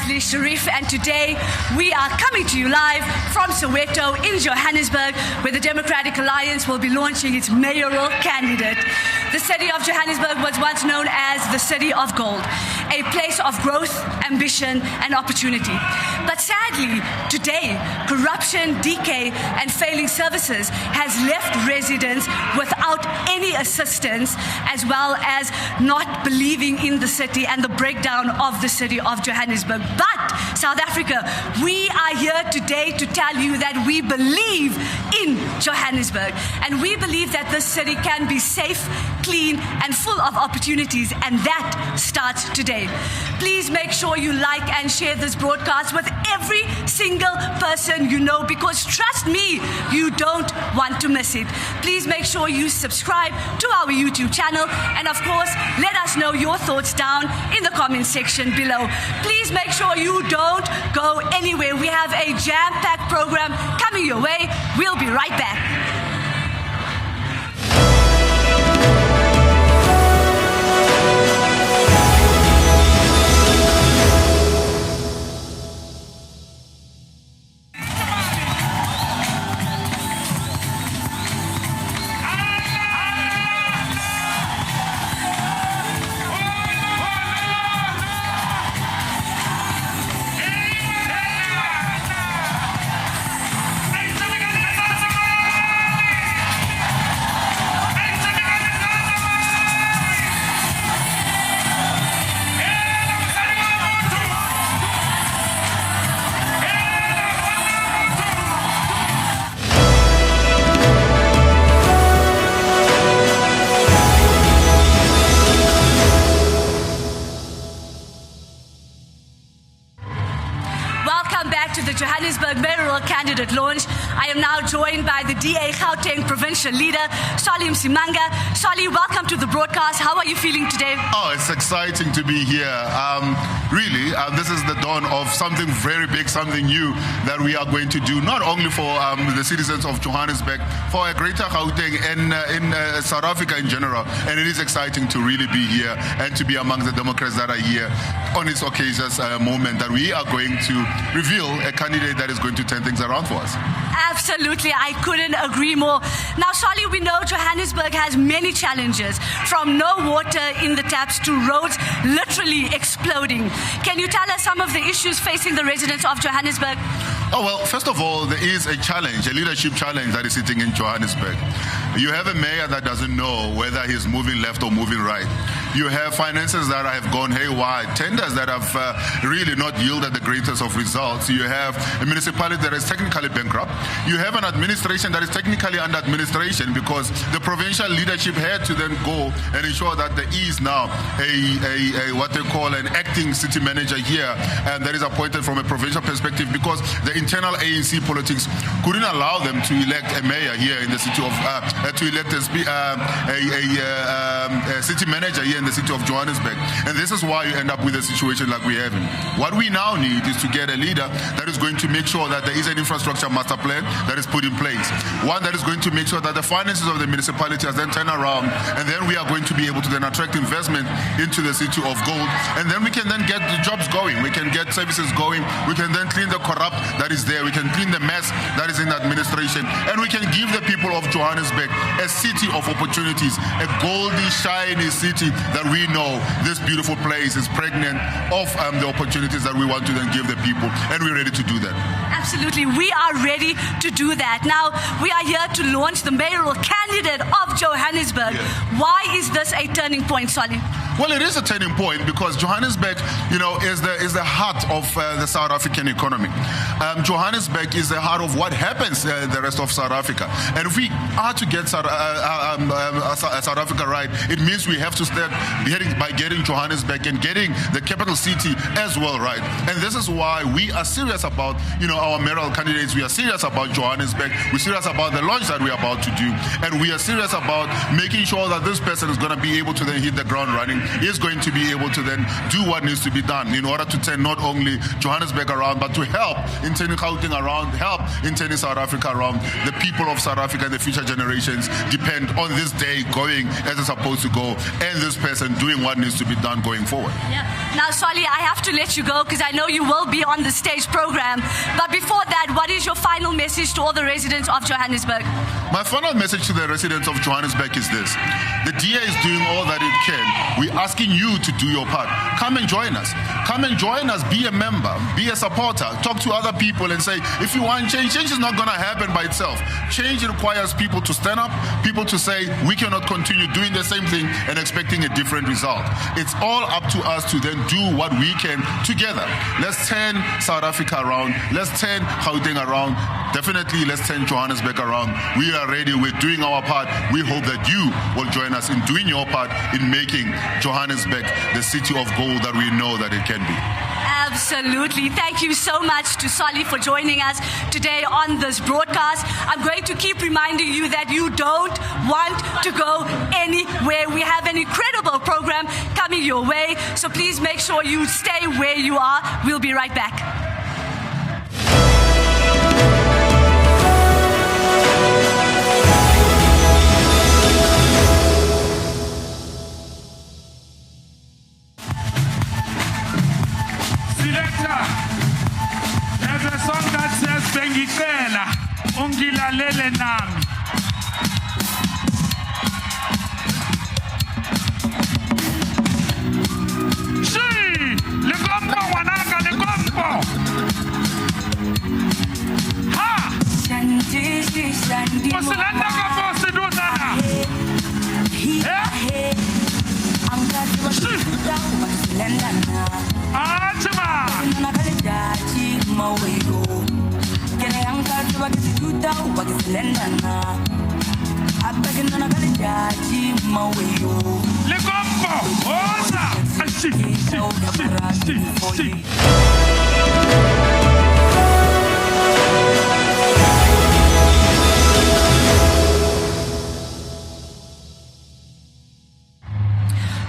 Nazli Sharif, and today we are coming to you live from Soweto in Johannesburg, where the Democratic Alliance will be launching its mayoral candidate. The city of Johannesburg was once known as the City of Gold, a place of growth, ambition, and opportunity. But sadly, today, corruption, decay, and failing services has left residents without any assistance, as well as not believing in the city and the breakdown of the city of Johannesburg. But South Africa, we are here today to tell you that we believe in Johannesburg, and we believe that this city can be safe, clean, and full of opportunities, and that starts today. Please make sure you like and share this broadcast with every single person you know, because trust me, you don't want to miss it. Please make sure you subscribe to our YouTube channel, and of course, let us know your thoughts down in the comment section below. Please make sure you don't go anywhere. We have a jam-packed program coming your way. We'll be right back. Johannesburg Mayoral Candidate launch. I am now joined by the DA Gauteng Provincial leader, Solly Msimanga. Solly, welcome to the broadcast. How are you feeling today? Oh, it's exciting to be here. Really, this is the dawn of something very big, something new that we are going to do, not only for the citizens of Johannesburg, for a greater Gauteng and in South Africa in general. And it is exciting to really be here and to be among the Democrats that are here on this occasion's moment that we are going to reveal a candidate that is going to turn things around for us. Absolutely, I couldn't agree more. Now, Solly, we know Johannesburg has many challenges, from no water in the taps to roads literally exploding. Can you tell us some of the issues facing the residents of Johannesburg? Oh, well, first of all, there is a challenge, a leadership challenge that is sitting in Johannesburg. You have a mayor that doesn't know whether he's moving left or moving right. You have finances that have gone haywire, tenders that have really not yielded the greatest of results. You have a municipality that is technically bankrupt. You have an administration that is technically under administration because the provincial leadership had to then go and ensure that there is now a what they call an acting city manager here, and that is appointed from a provincial perspective because the internal ANC politics couldn't allow them to elect a mayor here in the city of to elect a city manager here in the city of Johannesburg. And this is why you end up with a situation like we're having. What we now need is to get a leader that is going to make sure that there is an infrastructure master plan that is put in place. One that is going to make sure that the finances of the municipality has then turned around, and then we are going to be able to then attract investment into the city of gold. And then we can then get the jobs going. We can get services going. We can then clean the corrupt that is there. We can clean the mess that is in the administration. And we can give the people of Johannesburg a city of opportunities, a goldy, shiny city that we know this beautiful place is pregnant of the opportunities that we want to then give the people. And we're ready to do that. Absolutely. We are ready to do that. Now, we are here to launch the mayoral candidate of Johannesburg. Yeah. Why is this a turning point, Solly? Well, it is a turning point because Johannesburg, is the heart of the South African economy. Johannesburg is the heart of what happens in the rest of South Africa. And if we are to get South Africa right, it means we have to start by getting Johannesburg and getting the capital city as well right. And this is why we are serious about, our mayoral candidates. We are serious about Johannesburg. We're serious about the launch that we're about to do. And we are serious about making sure that this person is going to be able to then hit the ground running is going to be able to then do what needs to be done in order to turn not only Johannesburg around, but to help in turning Gauteng around, help in turning South Africa around. The people of South Africa and the future generations depend on this day going as it's supposed to go, and this person doing what needs to be done going forward. Yeah. Now, Solly, I have to let you go because I know you will be on the stage program. But before that, what is your final message to all the residents of Johannesburg? My final message to the residents of Johannesburg is this. The DA is doing all that it can. We're asking you to do your part. Come and join us. Come and join us. Be a member. Be a supporter. Talk to other people and say, if you want change, change is not going to happen by itself. Change requires people to stand up, people to say, we cannot continue doing the same thing and expecting a different result. It's all up to us to then do what we can together. Let's turn South Africa around. Let's turn Gauteng around. Definitely, let's turn Johannesburg around. We are ready. We're doing our part. We hope that you will join us in doing your part in making Johannesburg the city of gold that we know that it can be. Absolutely. Thank you so much to Solly for joining us today on this broadcast. I'm going to keep reminding you that you don't want to go anywhere. We have an incredible program coming your way, so please make sure you stay where you are. We'll be right back. There's a song that says Bengicela ungilalele nami. Shi, lekompo wanaka lekompo. Ha! Posilanda ka posidudana. Eh? Shi. Achima. Lekompo, oza,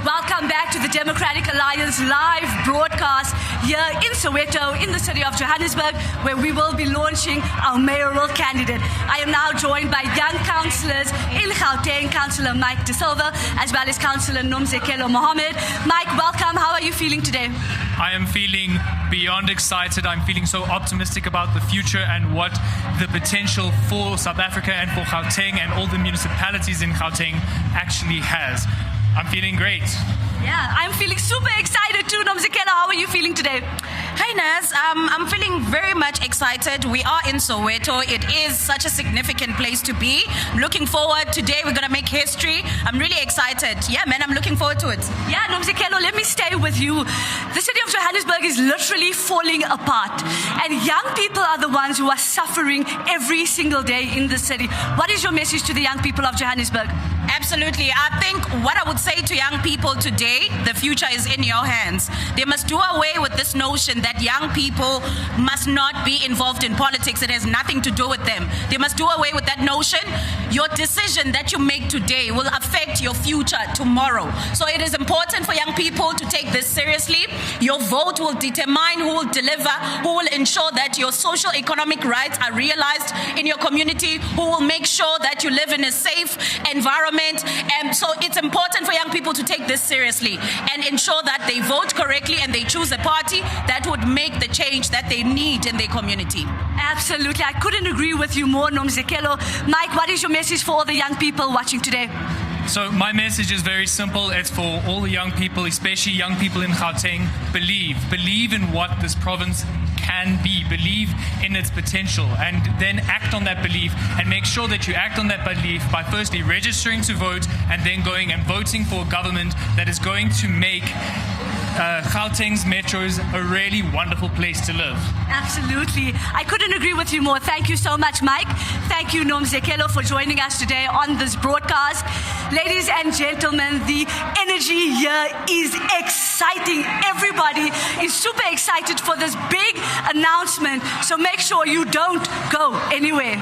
Welcome back to the Democratic Alliance live broadcast here in Soweto, in the city of Johannesburg, where we will be launching our mayoral candidate. I am now joined by young councillors in Gauteng, Councillor Mike De Silva, as well as Councillor Nomzekelo Mohammed. Mike, welcome. How are you feeling today? I am feeling beyond excited. I'm feeling so optimistic about the future and what the potential for South Africa and for Gauteng and all the municipalities in Gauteng actually has. I'm feeling great. Yeah, I'm feeling super excited too. Nomzekelo, how are you feeling today? Hey Naz, I'm feeling very much excited. We are in Soweto. It is such a significant place to be. I'm looking forward. Today we're going to make history. I'm really excited. Yeah, man, I'm looking forward to it. Yeah, Nomzekelo, let me stay with you. The city of Johannesburg is literally falling apart. And young people are the ones who are suffering every single day in the city. What is your message to the young people of Johannesburg? Absolutely. I think what I would say to young people today, the future is in your hands. They must do away with this notion that young people must not be involved in politics. It has nothing to do with them. They must do away with that notion. Your decision that you make today will affect your future tomorrow. So it is important for young people to take this seriously. Your vote will determine who will deliver, who will ensure that your social economic rights are realized in your community, who will make sure that you live in a safe environment. And so it's important for young people to take this seriously and ensure that they vote correctly and they choose a party that would make the change that they need in their community. Absolutely. I couldn't agree with you more, Nomzekelo. Mike, what is your message for all the young people watching today? So my message is very simple. It's for all the young people, especially young people in Gauteng. Believe in what this province can be. Believe in its potential and then act on that belief, and make sure that you act on that belief by firstly registering to vote and then going and voting for a government that is going to make Gauteng's metros a really wonderful place to live. Absolutely. I couldn't agree with you more. Thank you so much, Mike. Thank you, Nomzekelo, for joining us today on this broadcast. Ladies and gentlemen, the energy here is exciting. Everybody is super excited for this big announcement, so make sure you don't go anywhere.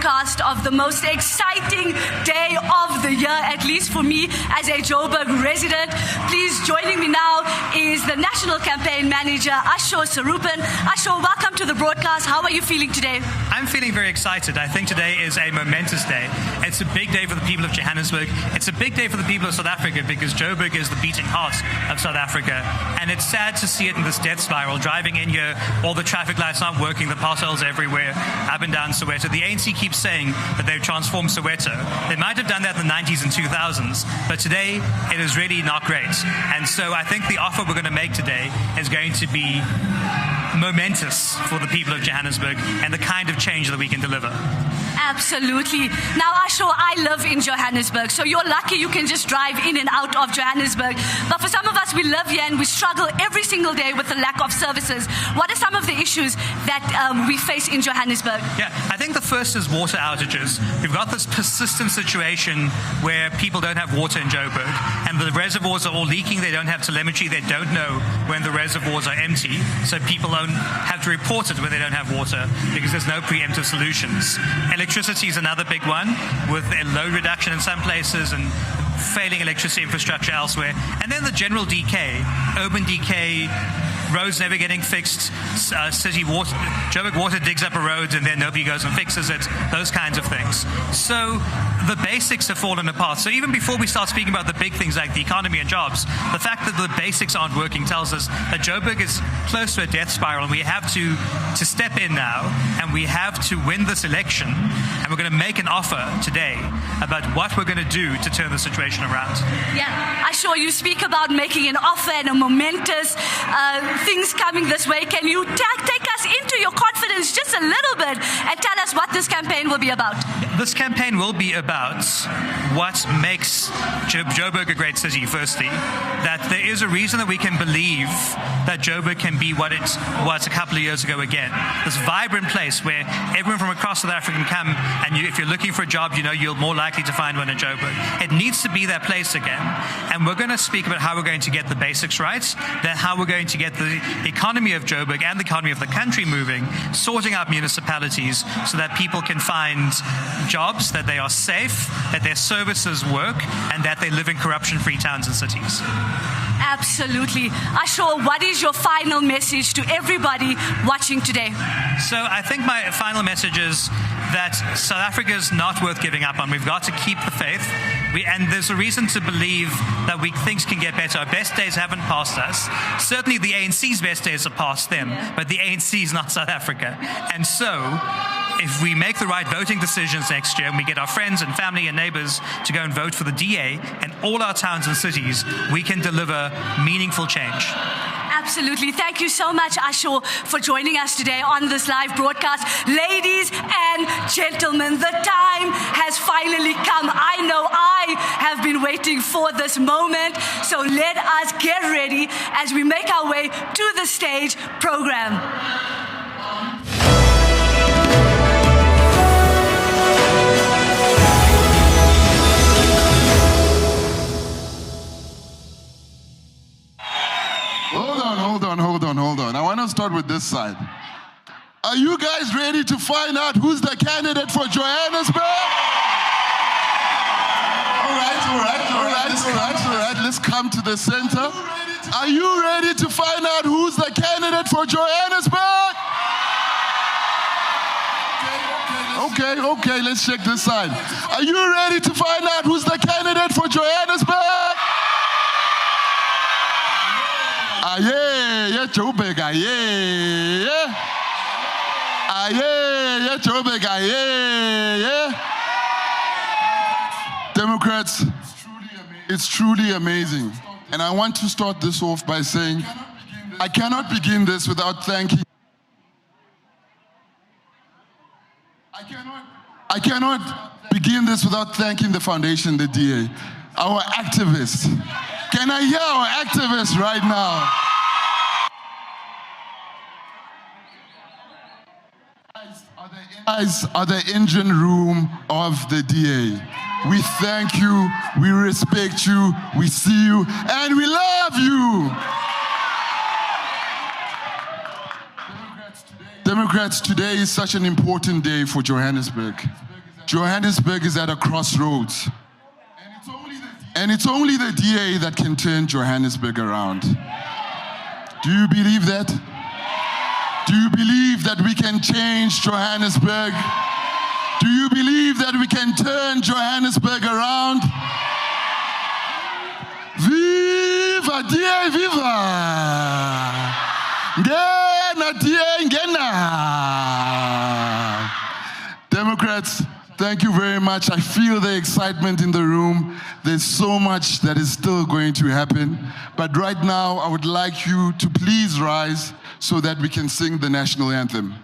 broadcast of the most exciting day of the year, at least for me as a Joburg resident. Please, joining me now is the National Campaign Manager, Asho Sarupan. Asho, welcome to the broadcast. How are you feeling today? I'm feeling very excited. I think today is a momentous day. It's a big day for the people of Johannesburg. It's a big day for the people of South Africa because Joburg is the beating heart of South Africa. And it's sad to see it in this death spiral. Driving in here, all the traffic lights aren't working, the potholes everywhere, up and down Soweto. The ANC keeps saying that they've transformed Soweto. They might have done that in the 90s and 2000s, but today it is really not great. And so I think the offer we're going to make today is going to be momentous for the people of Johannesburg and the kind of change that we can deliver. Absolutely. Now, Asho, I live in Johannesburg, so you're lucky you can just drive in and out of Johannesburg. But for some of us, we live here and we struggle every single day with the lack of services. What are some of the issues that we face in Johannesburg? Yeah, I think the first is water outages. We've got this persistent situation where people don't have water in Joburg, and the reservoirs are all leaking. They don't have telemetry. They don't know when the reservoirs are empty, so people don't have to report it when they don't have water because there's no preemptive solutions. Electricity is another big one, with a load reduction in some places and failing electricity infrastructure elsewhere. And then the general decay, urban decay, roads never getting fixed, city water, Joburg Water digs up a road and then nobody goes and fixes it, those kinds of things. So the basics have fallen apart. So even before we start speaking about the big things like the economy and jobs, the fact that the basics aren't working tells us that Joburg is close to a death spiral, and we have to step in now, and we have to win this election, and we're going to make an offer today about what we're going to do to turn the situation around. Yeah, Asho, you speak about making an offer and a momentous things coming this way. Can you take us into your confidence just a little bit and tell us what this campaign will be about? This campaign will be about what makes Joburg a great city, firstly. That there is a reason that we can believe that Joburg can be what it was a couple of years ago again. This vibrant place where everyone from across South Africa can come, and if you're looking for a job, you're more likely to find one in Joburg. It needs to be that place again. And we're going to speak about how we're going to get the basics right, then how we're going to get the economy of Joburg and the economy of the country moving, sorting out municipalities so that people can find jobs, that they are safe, that their services work, and that they live in corruption-free towns and cities. Absolutely. Asho, what is your final message to everybody watching today? So I think my final message is that South Africa is not worth giving up on. We've got to keep the faith. And there's a reason to believe that things can get better. Our best days haven't passed us. Certainly the ANC's best days are past them, but the ANC is not South Africa. And so if we make the right voting decisions next year and we get our friends and family and neighbors to go and vote for the DA in all our towns and cities, we can deliver meaningful change. Absolutely. Thank you so much, Asho, for joining us today on this live broadcast. Ladies and gentlemen, the time has finally come. I know I have been waiting for this moment. So let us get ready as we make our way to the stage program. Hold on. I want to start with this side. Are you guys ready to find out who's the candidate for Johannesburg? All right. Let's come to the center. Are you ready to find out who's the candidate for Johannesburg? Okay, let's check this side. Are you ready to find out who's the candidate for Johannesburg? Yeah, Joburg, yeah. Joburg, yeah. Democrats, it's truly amazing. And I want to start this off by saying, I cannot begin this without thanking. I cannot begin this without thanking the foundation, the DA, our activists. Can I hear our activists right now? Guys are the engine room of the DA. We thank you, we respect you, we see you, and we love you. Democrats, today is such an important day for Johannesburg. Johannesburg is at a crossroads. And it's only the DA that can turn Johannesburg around. Do you believe that? Do you believe that we can change Johannesburg? Do you believe that we can turn Johannesburg around? Viva DA, viva! Ngena DA, ngena! Democrats, thank you very much. I feel the excitement in the room. There's so much that is still going to happen. But right now, I would like you to please rise so that we can sing the national anthem.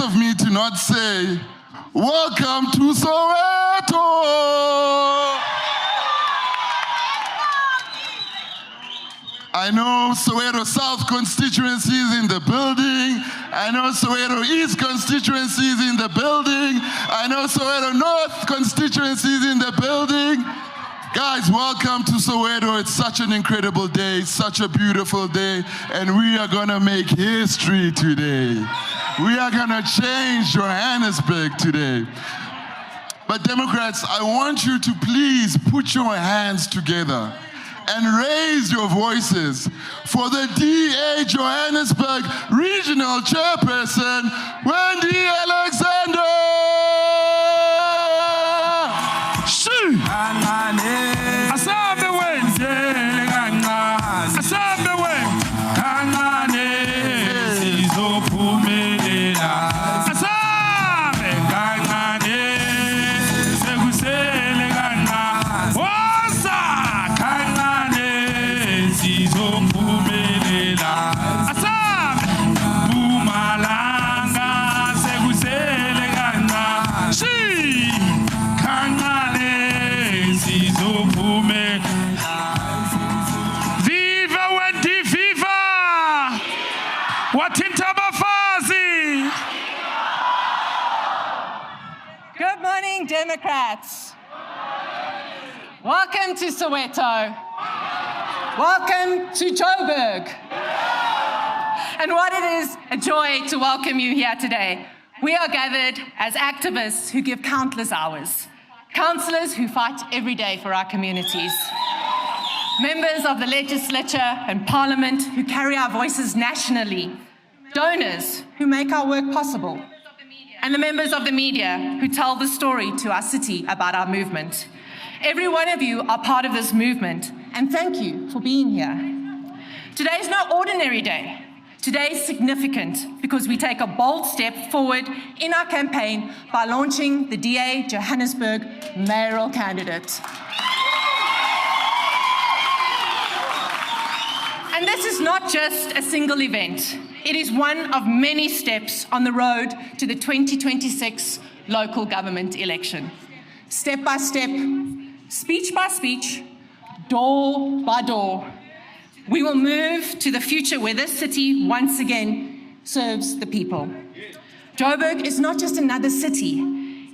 Of me to not say, welcome to Soweto. I know Soweto South constituency is in the building. I know Soweto East constituency is in the building. I know Soweto North constituency is in the building. Guys, welcome to Soweto. It's such an incredible day, such a beautiful day, and we are gonna make history today. We are gonna change Johannesburg today. But Democrats, I want you to please put your hands together and raise your voices for the DA Johannesburg Regional Chairperson, Wendy Alexander! Shoo! Good morning, Democrats. Welcome to Soweto. Welcome to Joburg. And what it is a joy to welcome you here today. We are gathered as activists who give countless hours, councillors who fight every day for our communities, members of the legislature and parliament who carry our voices nationally, donors who make our work possible, and the members of the media who tell the story to our city about our movement. Every one of you are part of this movement, and thank you for being here. Today is no ordinary day. Today is significant because we take a bold step forward in our campaign by launching the DA Johannesburg Mayoral Candidate. And this is not just a single event. It is one of many steps on the road to the 2026 local government election. Step by step, speech by speech, door by door, we will move to the future where this city once again serves the people. Joburg is not just another city.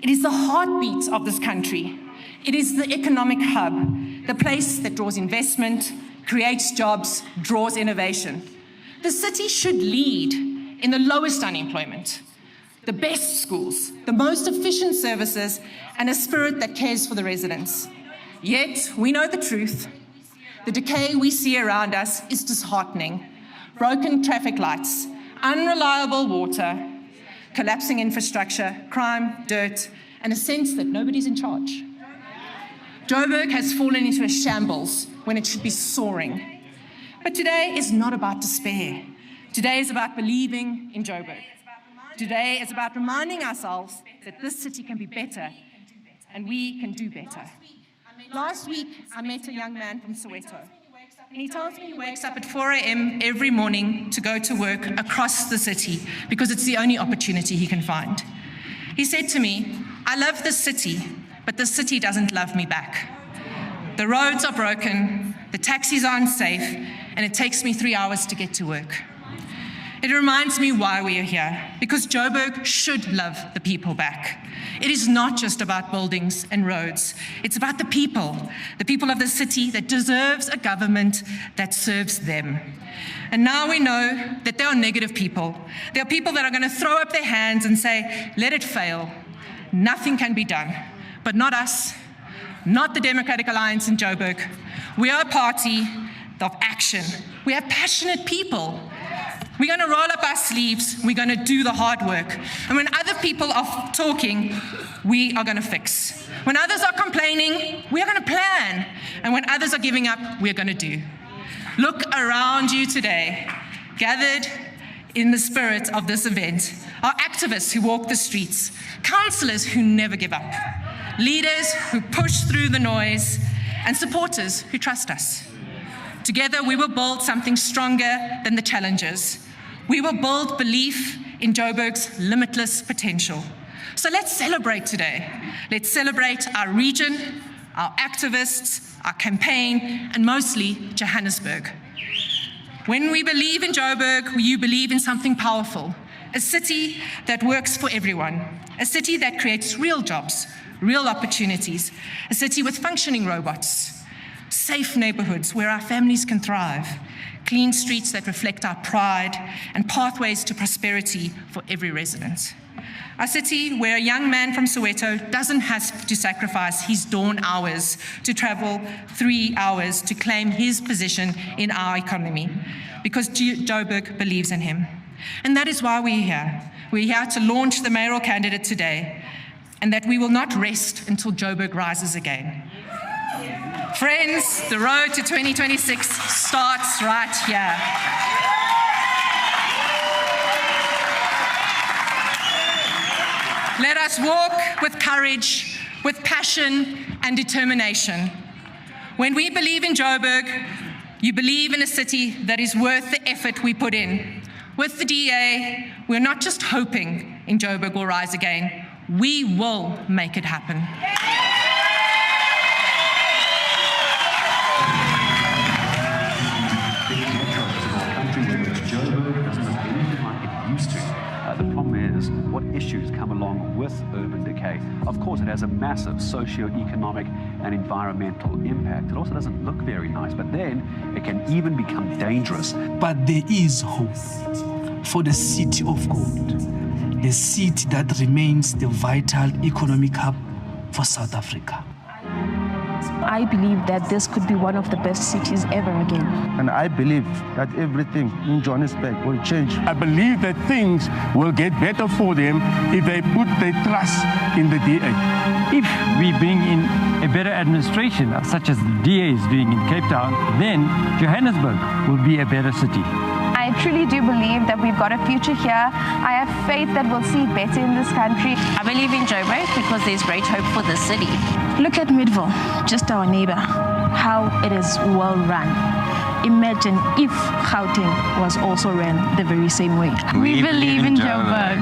It is the heartbeat of this country. It is the economic hub, the place that draws investment, creates jobs, draws innovation. The city should lead in the lowest unemployment, the best schools, the most efficient services, and a spirit that cares for the residents. Yet, we know the truth. The decay we see around us is disheartening. Broken traffic lights, unreliable water, collapsing infrastructure, crime, dirt, and a sense that nobody's in charge. Joburg has fallen into a shambles when it should be soaring. But today is not about despair. Today is about believing in Joburg. Today is about reminding ourselves that this city can be better and we can do better. Last week, I met a young man from Soweto, and he tells me he wakes up at 4 a.m. every morning to go to work across the city because it's the only opportunity he can find. He said to me, "I love this city, but the city doesn't love me back. The roads are broken, the taxis are unsafe, and it takes me 3 hours to get to work." It reminds me why we are here, because Joburg should love the people back. It is not just about buildings and roads. It's about the people of the city that deserves a government that serves them. And now we know that there are negative people. There are people that are going to throw up their hands and say, "Let it fail. Nothing can be done." But not us, not the Democratic Alliance in Joburg. We are a party of action. We have passionate people. We're going to roll up our sleeves. We're going to do the hard work. And when other people are talking, we are going to fix. When others are complaining, we are going to plan. And when others are giving up, we're going to do. Look around you today, gathered in the spirit of this event, are activists who walk the streets, councillors who never give up, leaders who push through the noise, and supporters who trust us. Together, we will build something stronger than the challenges. We will build belief in Joburg's limitless potential. So let's celebrate today. Let's celebrate our region, our activists, our campaign, and mostly Johannesburg. When we believe in Joburg, you believe in something powerful, a city that works for everyone, a city that creates real jobs, real opportunities, a city with functioning robots, safe neighborhoods where our families can thrive, clean streets that reflect our pride, and pathways to prosperity for every resident. A city where a young man from Soweto doesn't have to sacrifice his dawn hours to travel 3 hours to claim his position in our economy, because Joburg believes in him. And that is why we're here. We're here to launch the mayoral candidate today, and that we will not rest until Joburg rises again. Friends, the road to 2026 starts right here. Let us walk with courage, with passion and determination. When we believe in Joburg, you believe in a city that is worth the effort we put in. With the DA, we're not just hoping in Joburg will rise again, we will make it happen. The problem is what issues come along with urban decay. Of course, it has a massive socio-economic and environmental impact. It also doesn't look very nice, but then it can even become dangerous. But there is hope for the city of gold, the city that remains the vital economic hub for South Africa. I believe that this could be one of the best cities ever again. And I believe that everything in Johannesburg will change. I believe that things will get better for them if they put their trust in the DA. If we bring in a better administration, such as the DA is doing in Cape Town, then Johannesburg will be a better city. I I truly do believe that we've got a future here. I have faith that we'll see better in this country. I believe in Joburg because there's great hope for the city. Look at Midville, just our neighbor, how it is well run. Imagine if Gauteng was also ran the very same way. We believe in Joburg.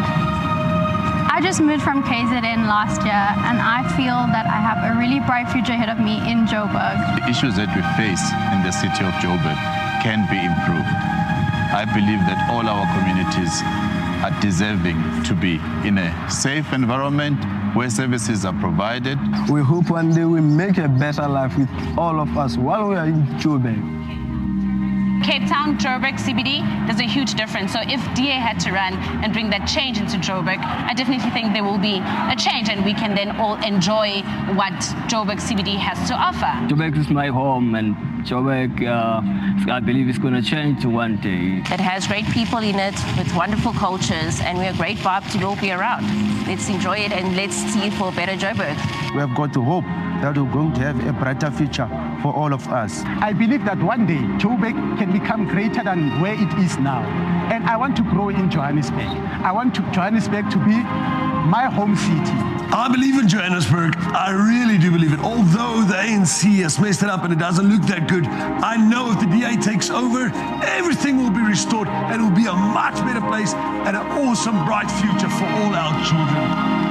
I just moved from KZN last year, and I feel that I have a really bright future ahead of me in Joburg. The issues that we face in the city of Joburg can be improved. I believe that all our communities are deserving to be in a safe environment where services are provided. We hope one day we make a better life with all of us while we are in Joburg. Cape Town, Joburg, CBD, there's a huge difference. So if DA had to run and bring that change into Joburg, I definitely think there will be a change and we can then all enjoy what Joburg CBD has to offer. Joburg is my home, and Joburg, I believe, is going to change one day. It has great people in it with wonderful cultures, and we're a great vibe to all be around. Let's enjoy it and let's see it for a better Joburg. We have got to hope that we're going to have a brighter future for all of us. I believe that one day Joburg can become greater than where it is now. And I want to grow in Johannesburg. I want Johannesburg to be my home city. I believe in Johannesburg. I really do believe it. Although the ANC has messed it up and it doesn't look that good, I know if the DA takes over, everything will be restored and it will be a much better place and an awesome, bright future for all our children.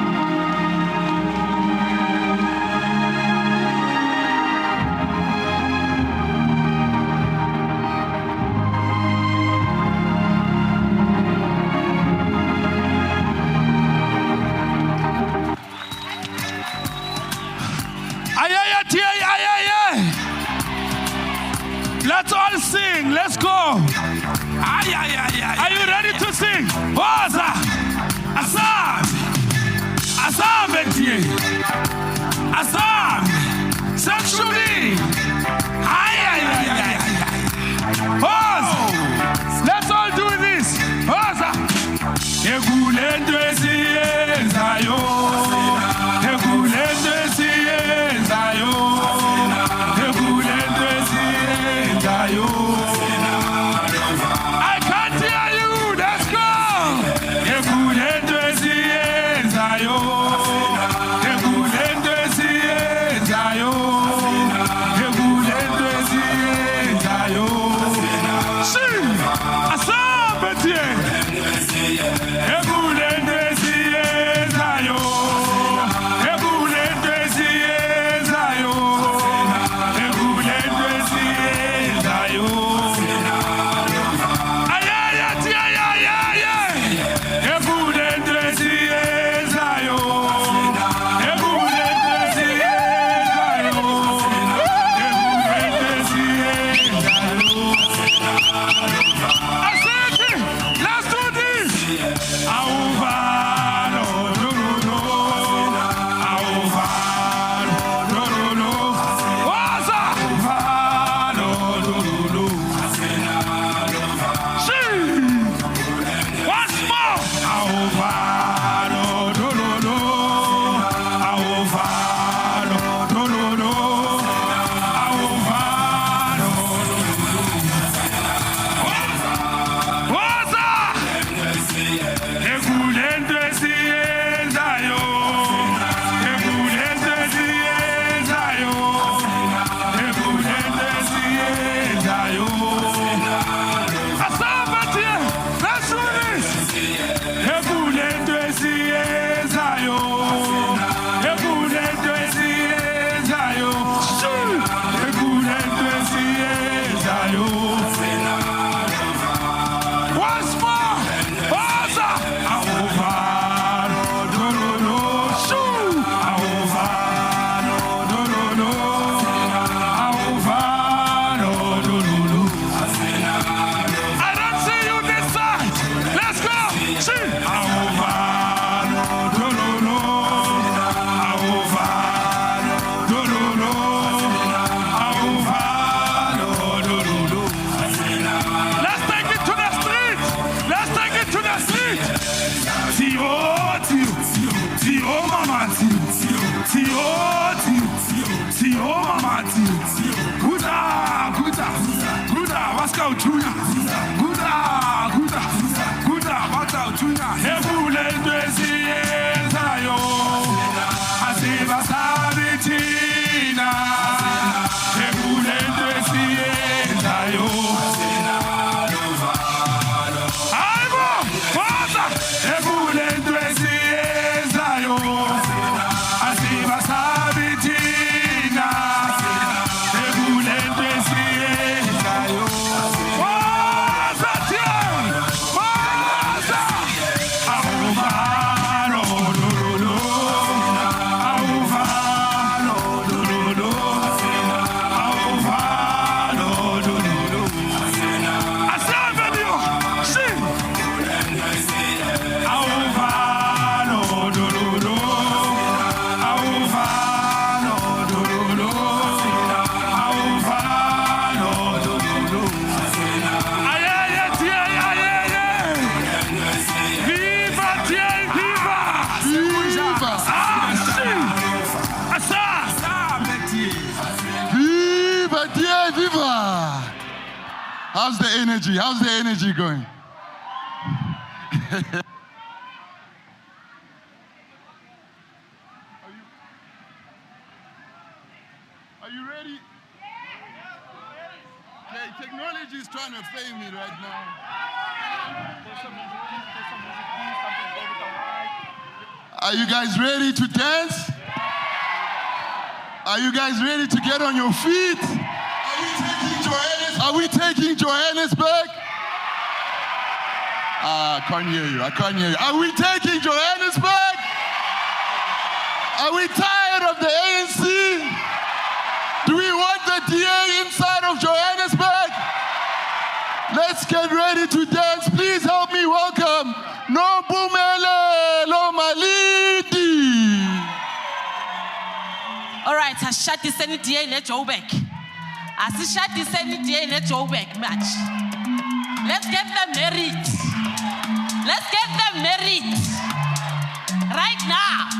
Let's all sing. Let's go. Are you ready to sing? Waza, Assam, Assam, Assam, sexually. Let's all do this. Waza. I can't hear you. Let's go. Guda, Guda, Guda, Waska Utuna, Guda. How's the energy? How's the energy going? Are you ready? Okay, technology is trying to fail me right now. Are you guys ready to dance? Are you guys ready to get on your feet? Are we taking Johannesburg? I can't hear you. I can't hear you. Are we taking Johannesburg? Are we tired of the ANC? Do we want the DA inside of Johannesburg? Let's get ready to dance. Please help me welcome Nobumele Malidi. All right, Ashati send it DA let Joburg. Ashati send it DA let Joburg match. Let's get them married. Let's get them married. Right now.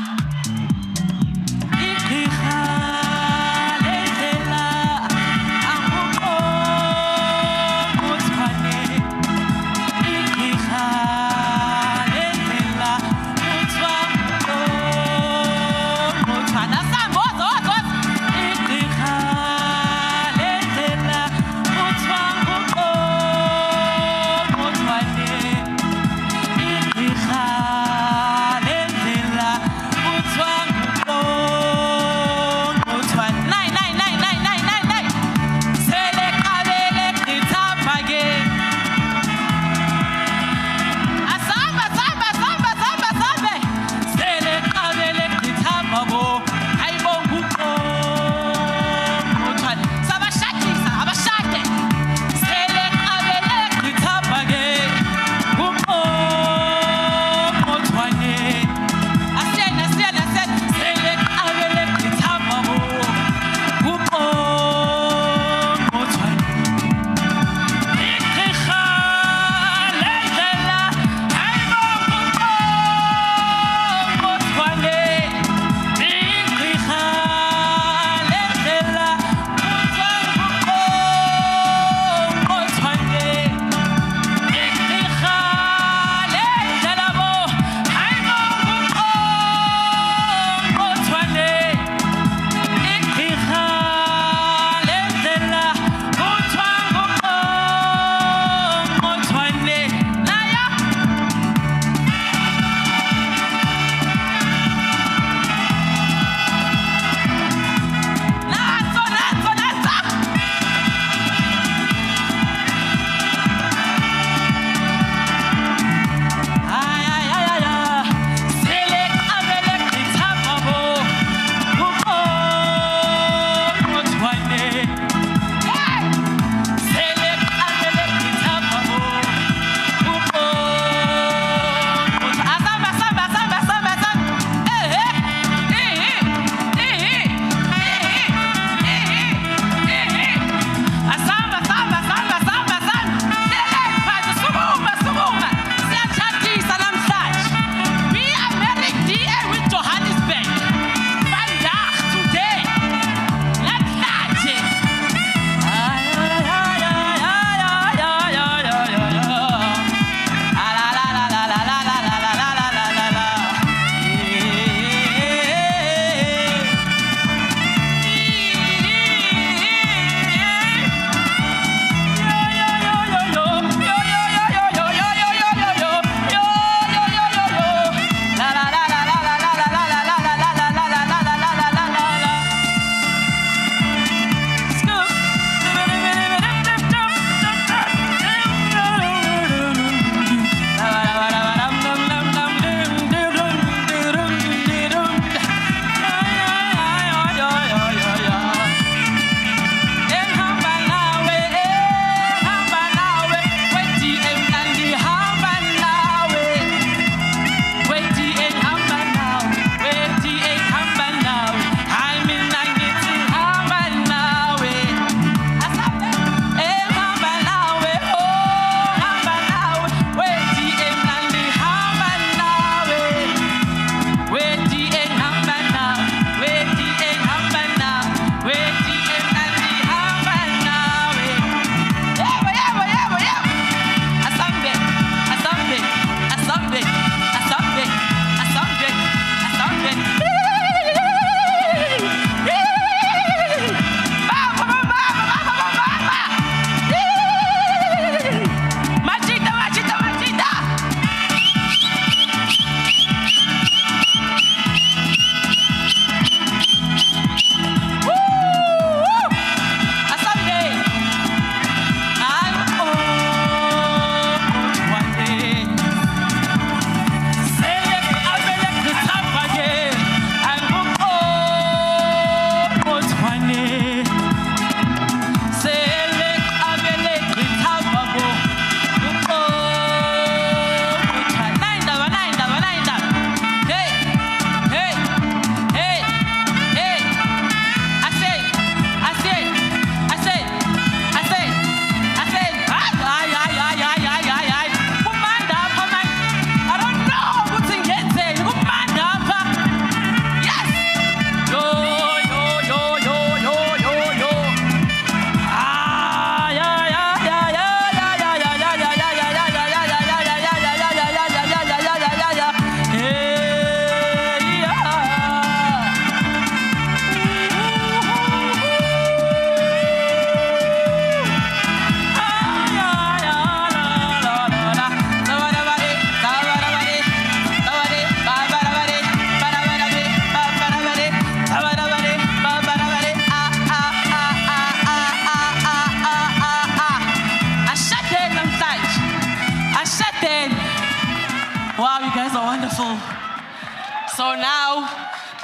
So now,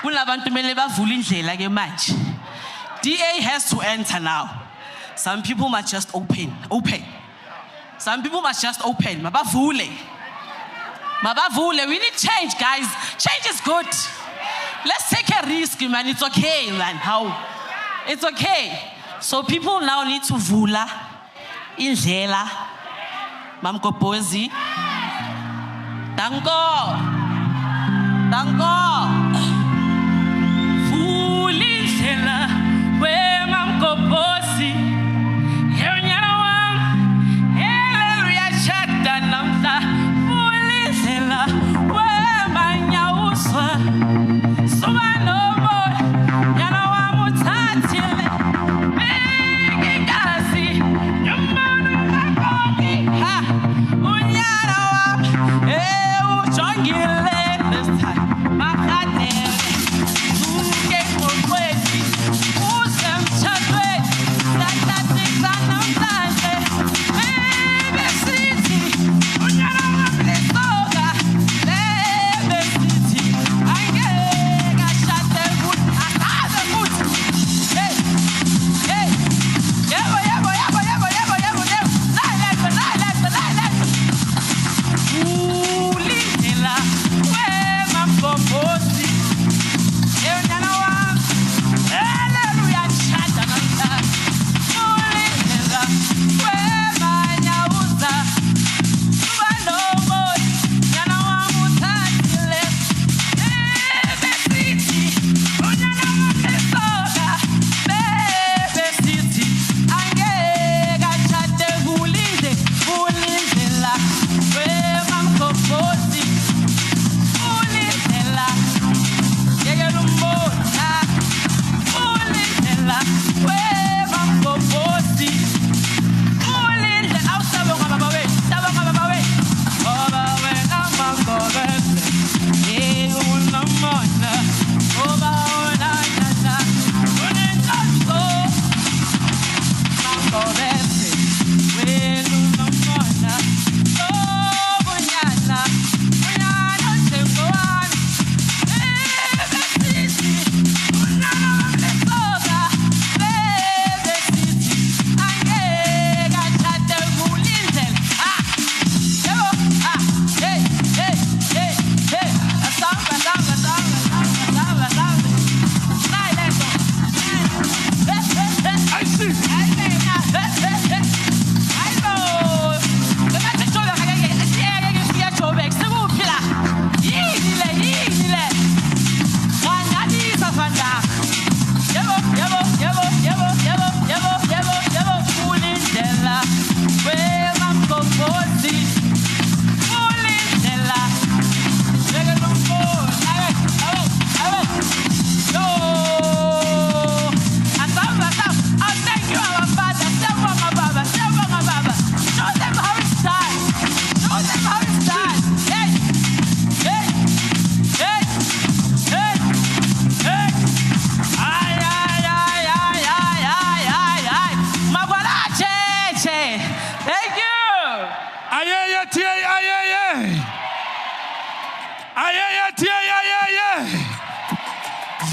kulabantu mele bavule indlela ke manje. DA has to enter now. Some people must just open. Some people must just open. Mabavule. We need change, guys. Change is good. Let's take a risk, man. It's okay, man. How? It's okay. So people now need to vula indlela. Mamkopozi. Danko. Vula indlela we mamkopozi. Yonyana wam. Hallelujah chata namsa. Vula indlela we manyawuswa.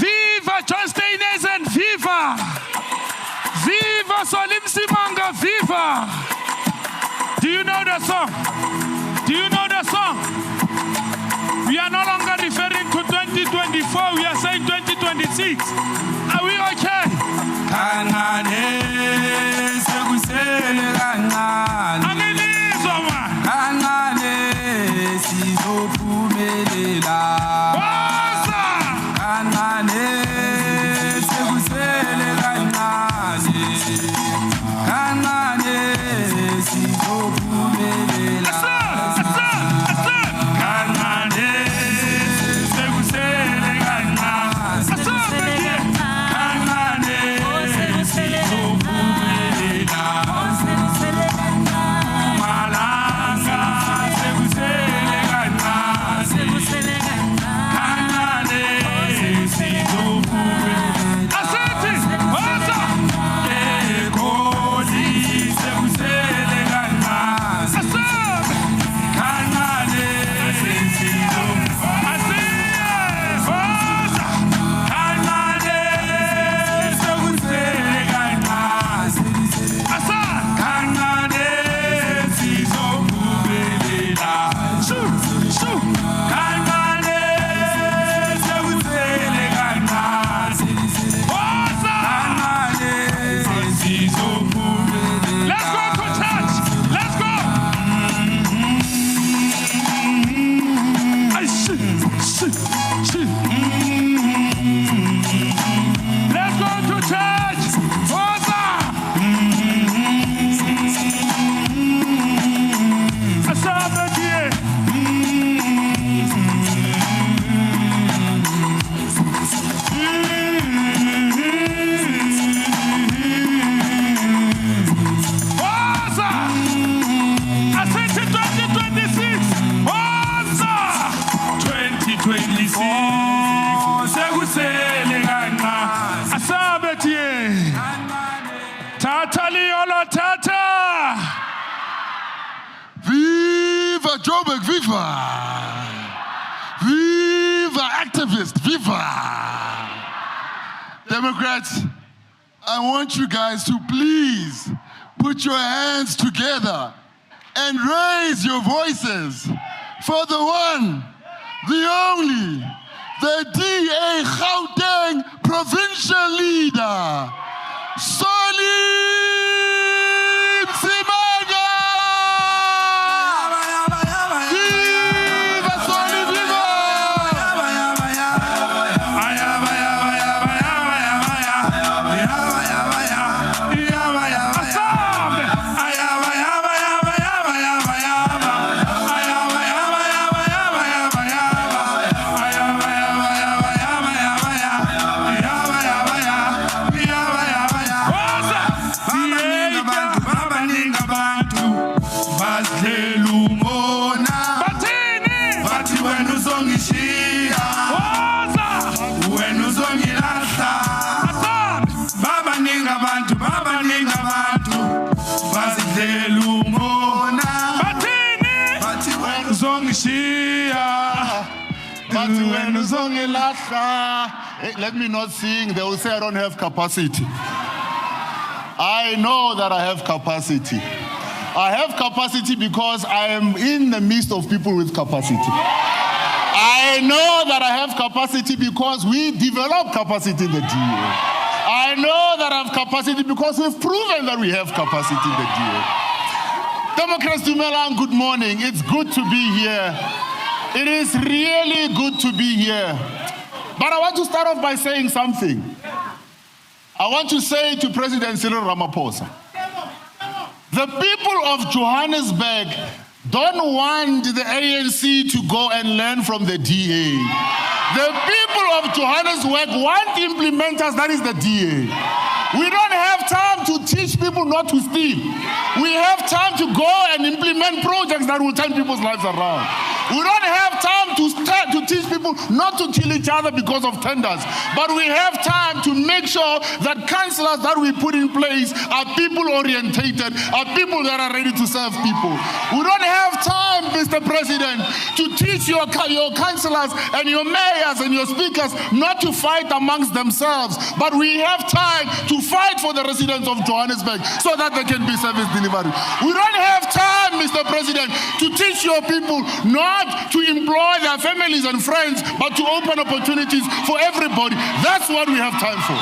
Viva John Steinesen, viva! Viva Solim Simanga, viva! Do you know the song? Do you know the song? We are no longer referring to 2024, we are saying 2026. Are we okay? Natalie Olotata. Viva Joburg, viva! Viva activist, viva! Democrats, I want you guys to please put your hands together and raise your voices for the one, the only, the DA Gauteng Provincial Leader, Solim Simanga! Viva Solim, viva! Let me not sing, they will say I don't have capacity. I know that I have capacity. I have capacity because I am in the midst of people with capacity. I know that I have capacity because we develop capacity in the DA. I know that I have capacity because we've proven that we have capacity in the DA. Democrats, Dumelang, good morning. It's good to be here. It is really good to be here. But I want to start off by saying something. I want to say to President Cyril Ramaphosa, the people of Johannesburg don't want the ANC to go and learn from the DA. The people of Johannesburg want implementers, that is the DA. We don't have time to teach people not to steal. We have time to go and implement projects that will turn people's lives around. We don't have time to teach people not to kill each other because of tenders. But we have time to make sure that councillors that we put in place are people orientated, are people that are ready to serve people. We don't have time, Mr. President, to teach your councillors and your mayors and your speakers not to fight amongst themselves. But we have time to fight for the residents of Johannesburg so that they can be service delivery. We don't have time, Mr. President, to teach your people not to employ their families and friends, but to open opportunities for everybody. That's what we have time for.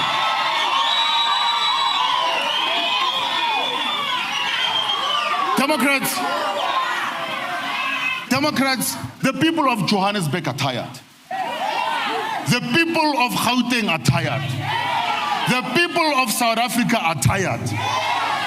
Democrats, the people of Johannesburg are tired. The people of Gauteng are tired. The people of South Africa are tired.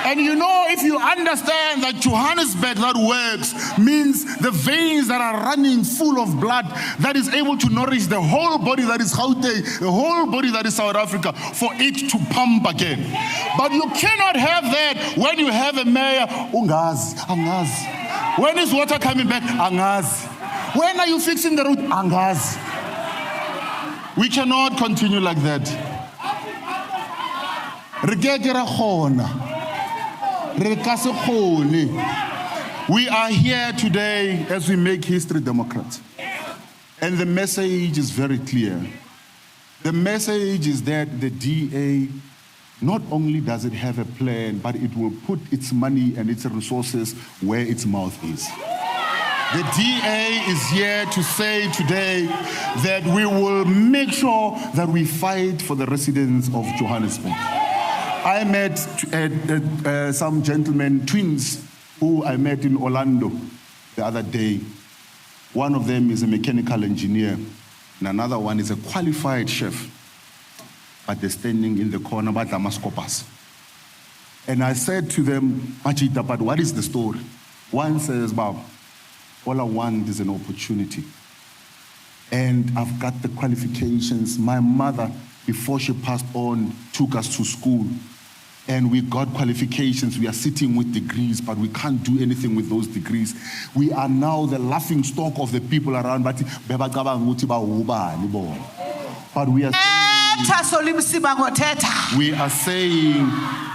And you know, if you understand that Johannesburg that works means the veins that are running full of blood that is able to nourish the whole body that is Gauteng, the whole body that is South Africa, for it to pump again. But you cannot have that when you have a mayor, Ungazi, Angazi. When is water coming back? Angazi. When are you fixing the road? Angazi. We cannot continue like that. We are here today as we make history, Democrats. And the message is very clear. The message is that the DA, not only does it have a plan, but it will put its money and its resources where its mouth is. The DA is here to say today that we will make sure that we fight for the residents of Johannesburg. I met some gentlemen, twins, who I met in Orlando the other day. One of them is a mechanical engineer, and another one is a qualified chef. But they're standing in the corner by Damascopas. And I said to them, Machita, but what is the story? One says, Bob, all I want is an opportunity. And I've got the qualifications. My mother, before she passed on, took us to school. And we got qualifications. We are sitting with degrees, but we can't do anything with those degrees. We are now the laughing stock of the people around. But we are We are saying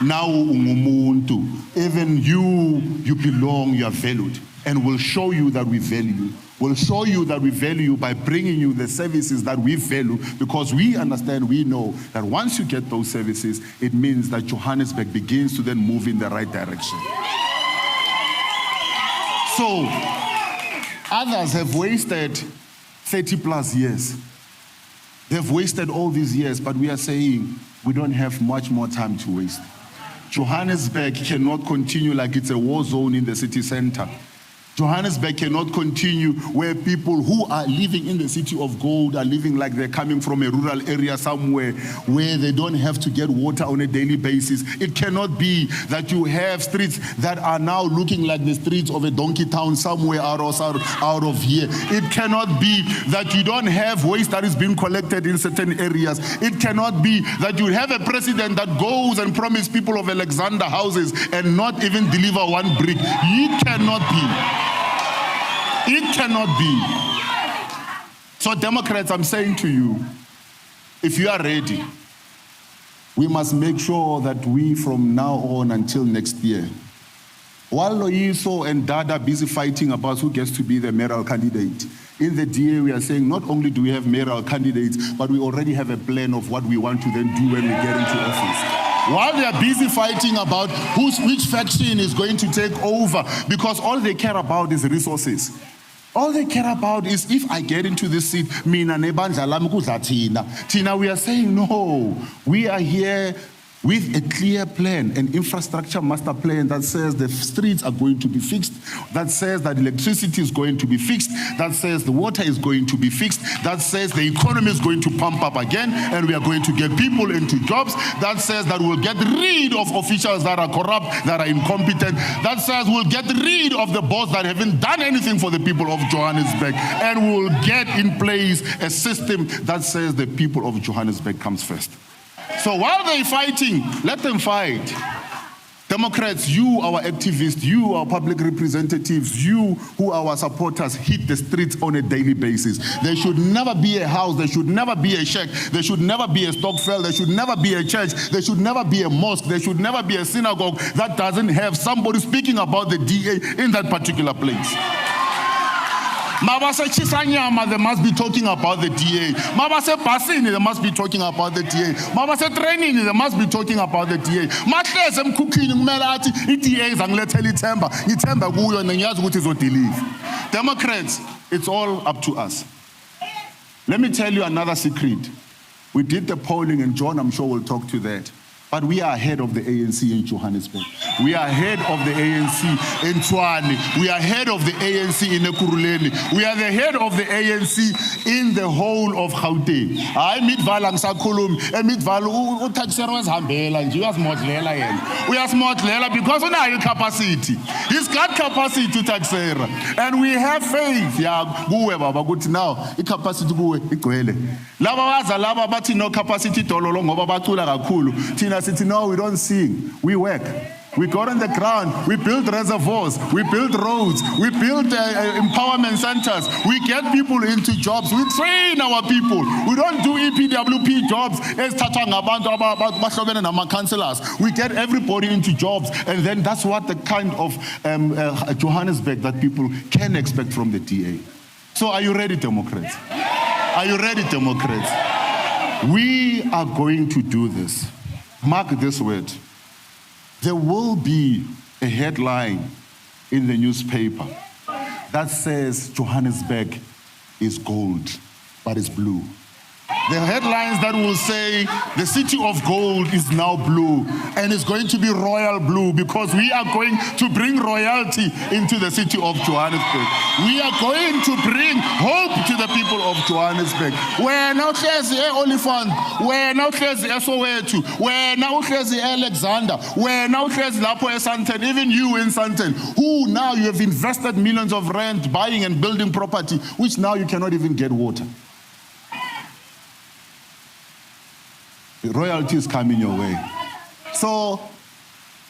now ungumuntu, even you belong, you are valued, and we'll show you that we value you. We'll show you that we value you by bringing you the services that we value, because we understand, we know that once you get those services, it means that Johannesburg begins to then move in the right direction. So, others have wasted 30 plus years. They've wasted all these years, but we are saying we don't have much more time to waste. Johannesburg cannot continue like it's a war zone in the city center. Johannesburg cannot continue where people who are living in the city of gold are living like they're coming from a rural area somewhere where they don't have to get water on a daily basis. It cannot be that you have streets that are now looking like the streets of a donkey town somewhere out of here. It cannot be that you don't have waste that is being collected in certain areas. It cannot be that you have a president that goes and promises people of Alexander houses and not even deliver one brick. It cannot be. It cannot be. So Democrats, I'm saying to you, if you are ready, we must make sure that we from now on until next year, while Loyiso and Dada are busy fighting about who gets to be the mayoral candidate, in the DA we are saying not only do we have mayoral candidates, but we already have a plan of what we want to then do when we get into office. While they are busy fighting about which faction is going to take over, because all they care about is resources. All they care about is, if I get into this seat, mina nebandla lami kudla thina. Tina, we are saying no. We are here with a clear plan, an infrastructure master plan that says the streets are going to be fixed, that says that electricity is going to be fixed, that says the water is going to be fixed, that says the economy is going to pump up again, and we are going to get people into jobs, that says that we'll get rid of officials that are corrupt, that are incompetent, that says we'll get rid of the boss that haven't done anything for the people of Johannesburg, and we'll get in place a system that says the people of Johannesburg comes first. So while they're fighting, let them fight. Democrats, you, our activists, you, our public representatives, you who are our supporters, hit the streets on a daily basis. There should never be a house, there should never be a shack, there should never be a stockfell, there should never be a church, there should never be a mosque, there should never be a synagogue that doesn't have somebody speaking about the DA in that particular place. Mabase Chisanyama, they must be talking about the DA. Mabase Pasini, they must be talking about the DA. Mabase Training, they must be talking about the DA. Matlez em cooking melati, DA zangleteli temba, itemba guyo and nyaz guti zo believe. Democrats, it's all up to us. Let me tell you another secret. We did the polling, and John, I'm sure, will talk to that. But we are ahead of the ANC in Johannesburg. We are ahead of the ANC in Tshwane. We are ahead of the ANC in Ekurhuleni. We are the head of the ANC in the whole of Gauteng. I midvala ngisakhuluma emidvala utaxero wezihambela nje uyasmodlela yena. Uyasmodlela because unayo capacity. He's got capacity to taxera. And we have faith ya kuwe baba ukuthi now icapacity kuwe igcwele. Laba waza laba bathi no capacity dololo ngoba bacula kakhulu. Tina sithi no, we don't sing. We work. We got on the ground, we build reservoirs, we build roads, we build empowerment centers, we get people into jobs, we train our people. We don't do EPWP jobs as councillors. We get everybody into jobs, and then that's what the kind of Johannesburg that people can expect from the DA. So are you ready, Democrats? Are you ready, Democrats? We are going to do this. Mark this word. There will be a headline in the newspaper that says Johannesburg is gold, but it's blue. The headlines that will say the city of gold is now blue, and it's going to be royal blue because we are going to bring royalty into the city of Johannesburg. We are going to bring hope to the people of Johannesburg. Where now there's the Oliphant, where now there's the Soweto, where now there's the Alexander, where now there's Lapo Santen, even you in Santen, who now you have invested millions of rand buying and building property, which now you cannot even get water. The royalty is coming your way. So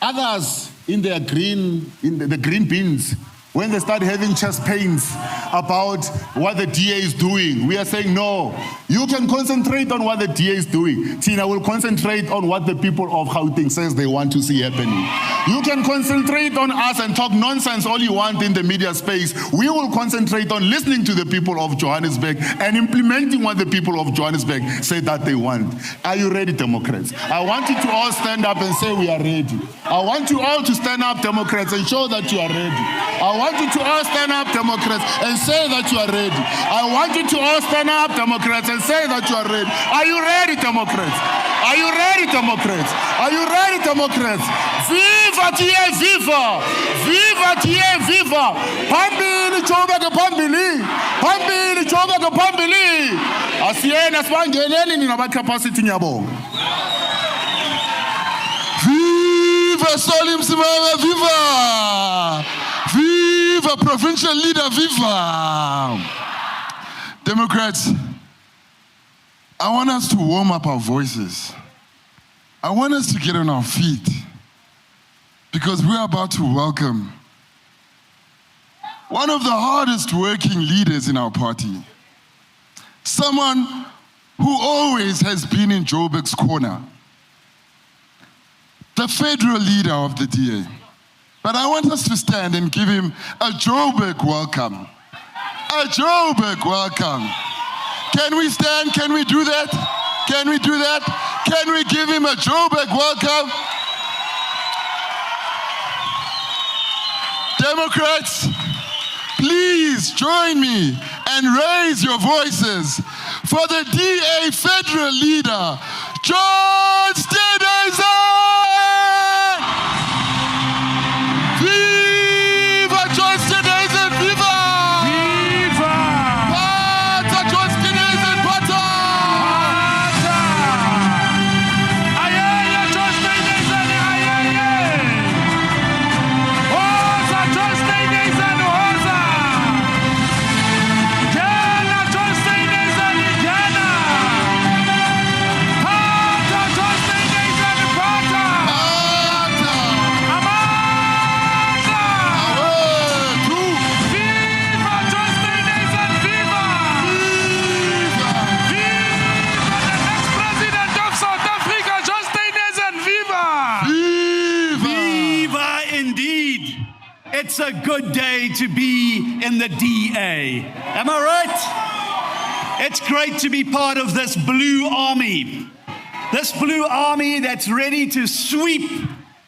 others in their green, the green bins, when they start having chest pains about what the DA is doing, we are saying, no, you can concentrate on what the DA is doing. Tina will concentrate on what the people of Gauteng says they want to see happening. You can concentrate on us and talk nonsense all you want in the media space. We will concentrate on listening to the people of Johannesburg and implementing what the people of Johannesburg say that they want. Are you ready, Democrats? I want you to all stand up and say we are ready. I want you all to stand up, Democrats, and show that you are ready. I want you to all stand up, Democrats, and say that you are ready. I want you to all stand up, Democrats, and say that you are ready. Are you ready, Democrats? Are you ready, Democrats? Are you ready, Democrats? Viva TA, viva! Viva TA, viva! Phambili Joburg, phambili! Phambili Joburg, phambili! Asiyena sibangeneni nina capacity nyabonga. Viva Solim Simanga, viva! Viva Provincial Leader, viva! Democrats, I want us to warm up our voices. I want us to get on our feet because we're about to welcome one of the hardest working leaders in our party. Someone who always has been in Joburg's corner. The federal leader of the DA. But I want us to stand and give him a Joburg welcome. A Joburg welcome. Can we stand? Can we do that? Can we do that? Can we give him a Joburg welcome? Democrats, please join me and raise your voices for the DA federal leader, John Stevenson! Viva John Stevenson, viva! Viva! Pata John Stevenson, pata! Pata! Ayaya John Stevenson, ayaya! Hosa John Stevenson, hosa! Jana John Stevenson, jana! Pata John Stevenson, pata! Pata! Amata! Viva John Stevenson, viva! Viva! Viva the next president of South Africa, John Stevenson, viva! Viva! Viva indeed. It's a good day to be in the DA. Am I right? It's great to be part of this blue army. This blue army that's ready to sweep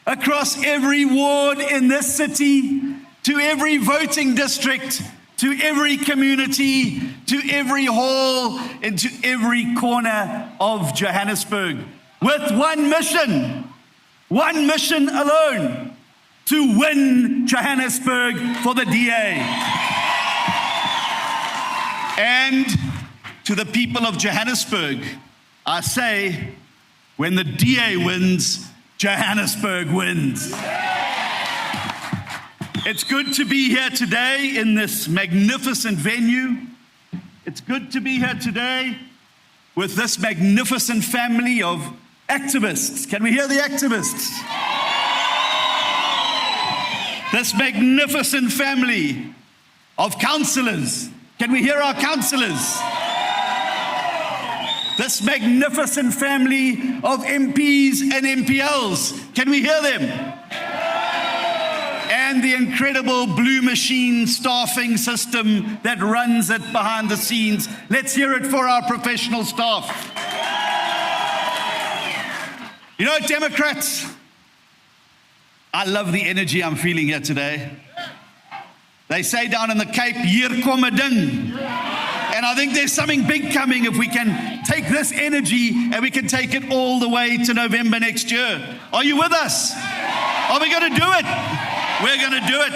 across every ward in this city, to every voting district, to every community, to every hall, and to every corner of Johannesburg, with one mission alone: to win Johannesburg for the DA. And to the people of Johannesburg, I say, when the DA wins, Johannesburg wins. It's good to be here today in this magnificent venue. It's good to be here today with this magnificent family of activists. Can we hear the activists? This magnificent family of councillors. Can we hear our councillors? This magnificent family of MPs and MPLs. Can we hear them? And the incredible blue machine staffing system that runs it behind the scenes. Let's hear it for our professional staff. You know, Democrats, I love the energy I'm feeling here today. They say down in the Cape, hier kom 'n ding. And I think there's something big coming if we can take this energy and we can take it all the way to November next year. Are you with us? Are we going to do it? We're going to do it.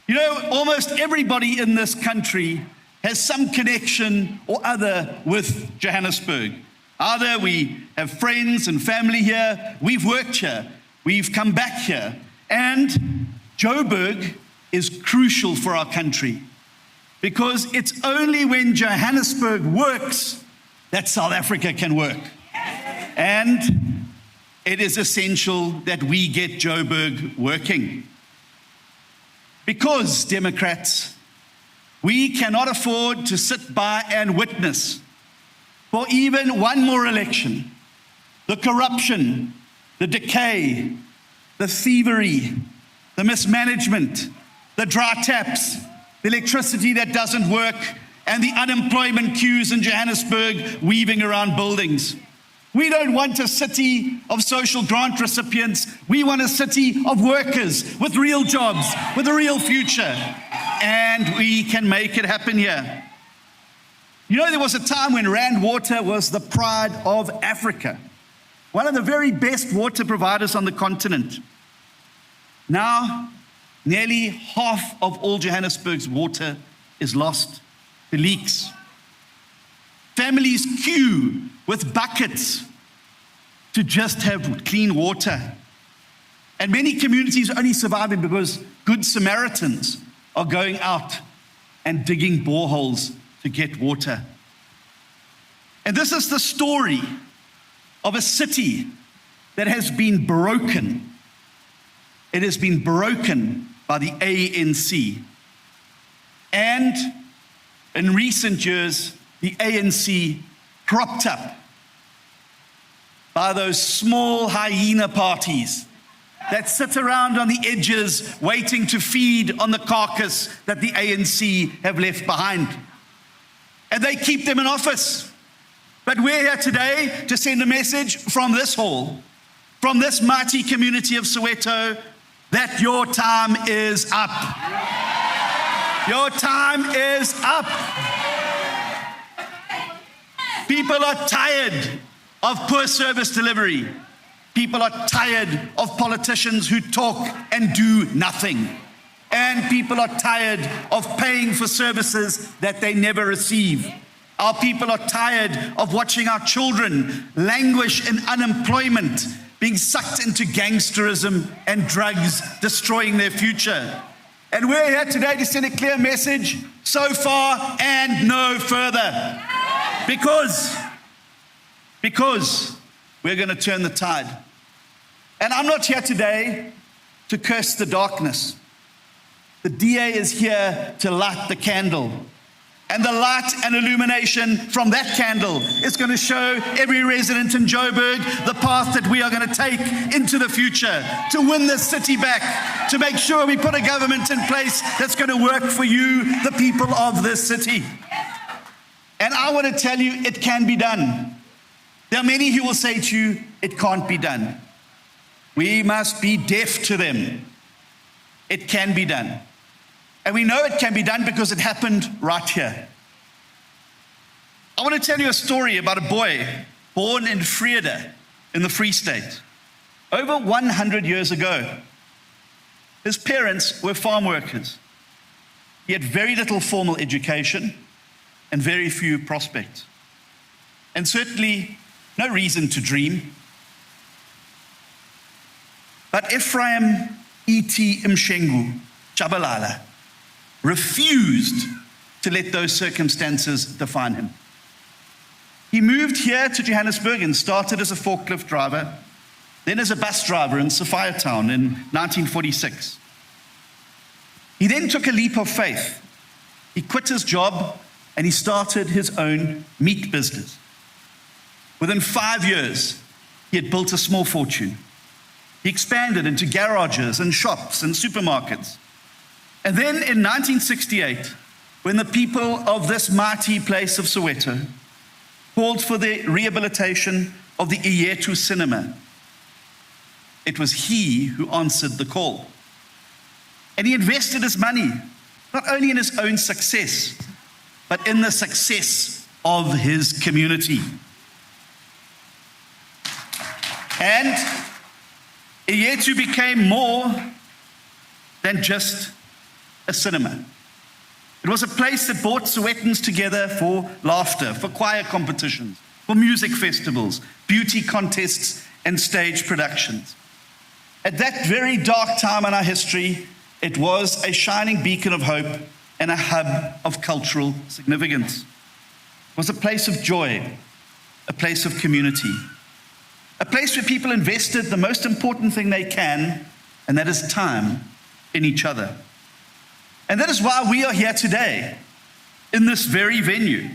You know, almost everybody in this country has some connection or other with Johannesburg. Either we have friends and family here, we've worked here, we've come back here, and Joburg is crucial for our country because it's only when Johannesburg works that South Africa can work. And it is essential that we get Joburg working. Because, Democrats, we cannot afford to sit by and witness for even one more election the corruption, the decay, the thievery, the mismanagement, the dry taps, the electricity that doesn't work, and the unemployment queues in Johannesburg weaving around buildings. We don't want a city of social grant recipients. We want a city of workers with real jobs, with a real future. And we can make it happen here. You know, there was a time when Rand Water was the pride of Africa, one of the very best water providers on the continent. Now, nearly half of all Johannesburg's water is lost to leaks. Families queue with buckets to just have clean water. And many communities are only surviving because good Samaritans are going out and digging boreholes to get water. And this is the story of a city that has been broken. It has been broken by the ANC. And in recent years, the ANC propped up by those small hyena parties that sit around on the edges waiting to feed on the carcass that the ANC have left behind. And they keep them in office. But we're here today to send a message from this hall, from this mighty community of Soweto, that your time is up. Your time is up. People are tired of poor service delivery. People are tired of politicians who talk and do nothing. And people are tired of paying for services that they never receive. Our people are tired of watching our children languish in unemployment, being sucked into gangsterism and drugs, destroying their future. And we're here today to send a clear message: so far and no further. Because we're going to turn the tide. And I'm not here today to curse the darkness. The DA is here to light the candle. And the light and illumination from that candle is going to show every resident in Joburg the path that we are going to take into the future, to win this city back, to make sure we put a government in place that's going to work for you, the people of this city. And I want to tell you, it can be done. There are many who will say to you, it can't be done. We must be deaf to them. It can be done. And we know it can be done because it happened right here. I want to tell you a story about a boy born in Vrede in the Free State over 100 years ago. His parents were farm workers. He had very little formal education and very few prospects. And certainly no reason to dream. But Ephraim E.T. Mshengu Chabalala refused to let those circumstances define him. He moved here to Johannesburg and started as a forklift driver, then as a bus driver in Sophiatown in 1946. He then took a leap of faith. He quit his job and he started his own meat business. Within 5 years, he had built a small fortune. He expanded into garages and shops and supermarkets. And then in 1968, when the people of this mighty place of Soweto called for the rehabilitation of the Iyetu cinema, it was he who answered the call. And he invested his money, not only in his own success, but in the success of his community. And Iyetu became more than just a cinema. It was a place that brought Sowetans together for laughter, for choir competitions, for music festivals, beauty contests, and stage productions. At that very dark time in our history, it was a shining beacon of hope and a hub of cultural significance. It was a place of joy, a place of community, a place where people invested the most important thing they can, and that is time, in each other. And that is why we are here today, in this very venue,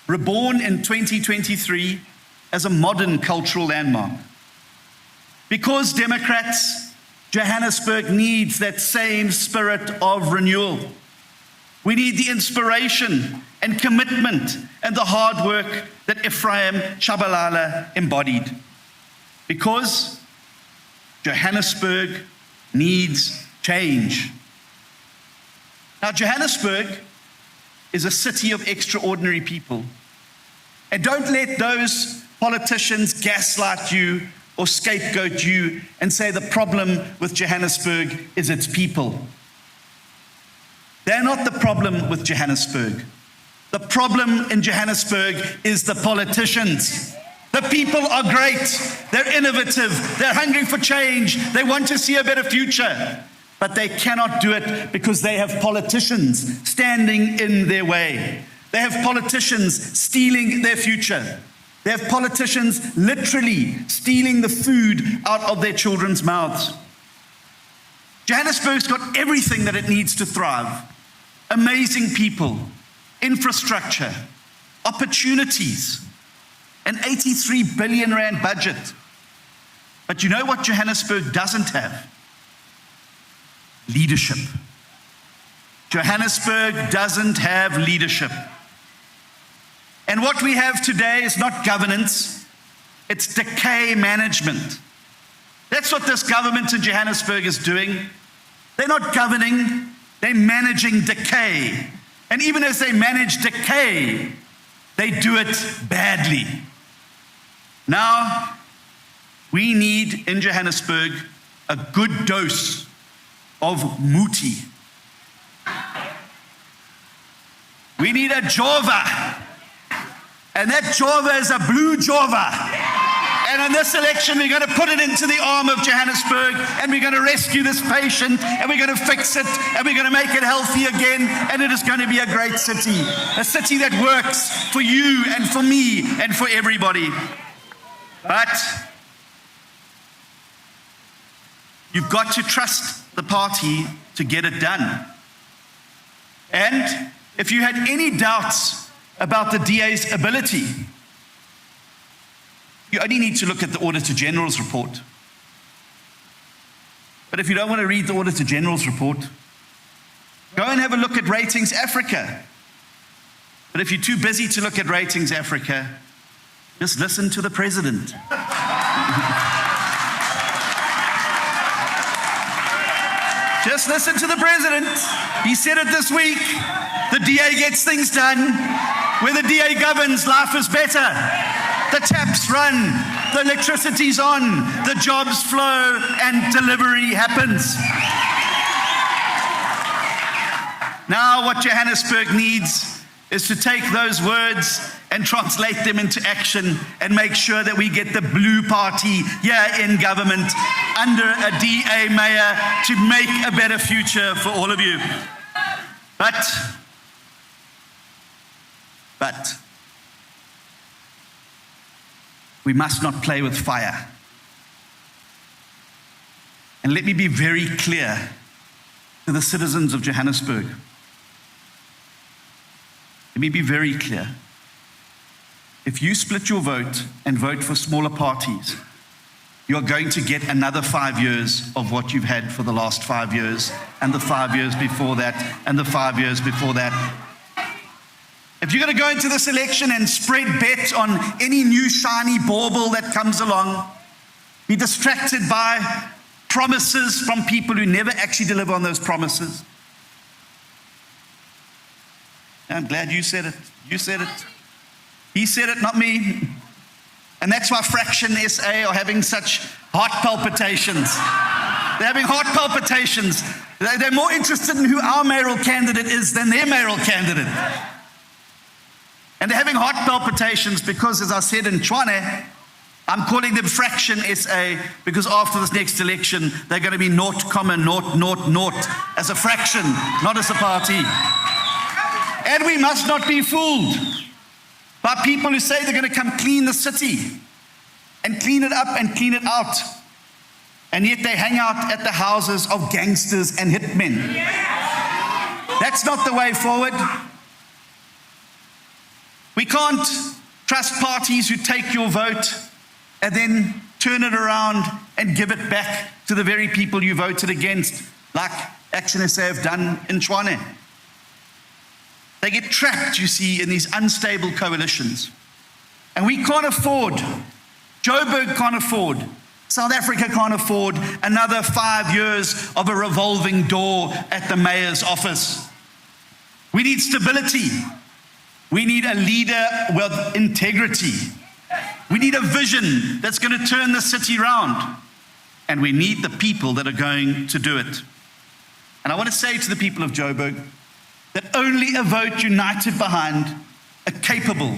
reborn in 2023 as a modern cultural landmark. Because Democrats, Johannesburg needs that same spirit of renewal. We need the inspiration and commitment and the hard work that Ephraim Chabalala embodied. Because Johannesburg needs change. Now, Johannesburg is a city of extraordinary people. And don't let those politicians gaslight you or scapegoat you and say the problem with Johannesburg is its people. They're not the problem with Johannesburg. The problem in Johannesburg is the politicians. The people are great. They're innovative. They're hungry for change. They want to see a better future. But they cannot do it because they have politicians standing in their way. They have politicians stealing their future. They have politicians literally stealing the food out of their children's mouths. Johannesburg's got everything that it needs to thrive. Amazing people, infrastructure, opportunities, an 83 billion rand budget. But you know what Johannesburg doesn't have? Leadership. Johannesburg doesn't have leadership. And what we have today is not governance, it's decay management. That's what this government in Johannesburg is doing. They're not governing, they're managing decay. And even as they manage decay, they do it badly. Now, we need in Johannesburg a good dose of Muti. We need a Jova. And that Jova is a blue Jova. And in this election, we're going to put it into the arm of Johannesburg, and we're going to rescue this patient, and we're going to fix it, and we're going to make it healthy again, and it is going to be a great city. A city that works for you and for me and for everybody. But you've got to trust the party to get it done. And if you had any doubts about the DA's ability, you only need to look at the Auditor General's report. But if you don't want to read the Auditor General's report, go and have a look at Ratings Africa. But if you're too busy to look at Ratings Africa, just listen to the president. Just listen to the president. He said it this week. The DA gets things done. Where the DA governs, life is better. The taps run, the electricity's on, the jobs flow, and delivery happens. Now what Johannesburg needs is to take those words and translate them into action and make sure that we get the blue party here in government under a DA mayor to make a better future for all of you. But we must not play with fire. And let me be very clear to the citizens of Johannesburg. Let me be very clear. If you split your vote and vote for smaller parties, you're going to get another 5 years of what you've had for the last 5 years, and the 5 years before that, and the 5 years before that. If you're going to go into this election and spread bet on any new shiny bauble that comes along, be distracted by promises from people who never actually deliver on those promises. I'm glad you said it. You said it. He said it, not me. And that's why Fraction SA are having such heart palpitations. They're having heart palpitations. They're more interested in who our mayoral candidate is than their mayoral candidate. And they're having heart palpitations because, as I said in Tshwane, I'm calling them Fraction SA because after this next election, they're going to be 0,000 as a fraction, not as a party. And we must not be fooled by people who say they're going to come clean the city and clean it up and clean it out. And yet they hang out at the houses of gangsters and hitmen. That's not the way forward. We can't trust parties who take your vote and then turn it around and give it back to the very people you voted against, like Action SA have done in Tshwane. They get trapped, you see, in these unstable coalitions. And we can't afford, Joburg can't afford, South Africa can't afford another 5 years of a revolving door at the mayor's office. We need stability. We need a leader with integrity. We need a vision that's going to turn the city round. And we need the people that are going to do it. And I want to say to the people of Joburg that only a vote united behind a capable,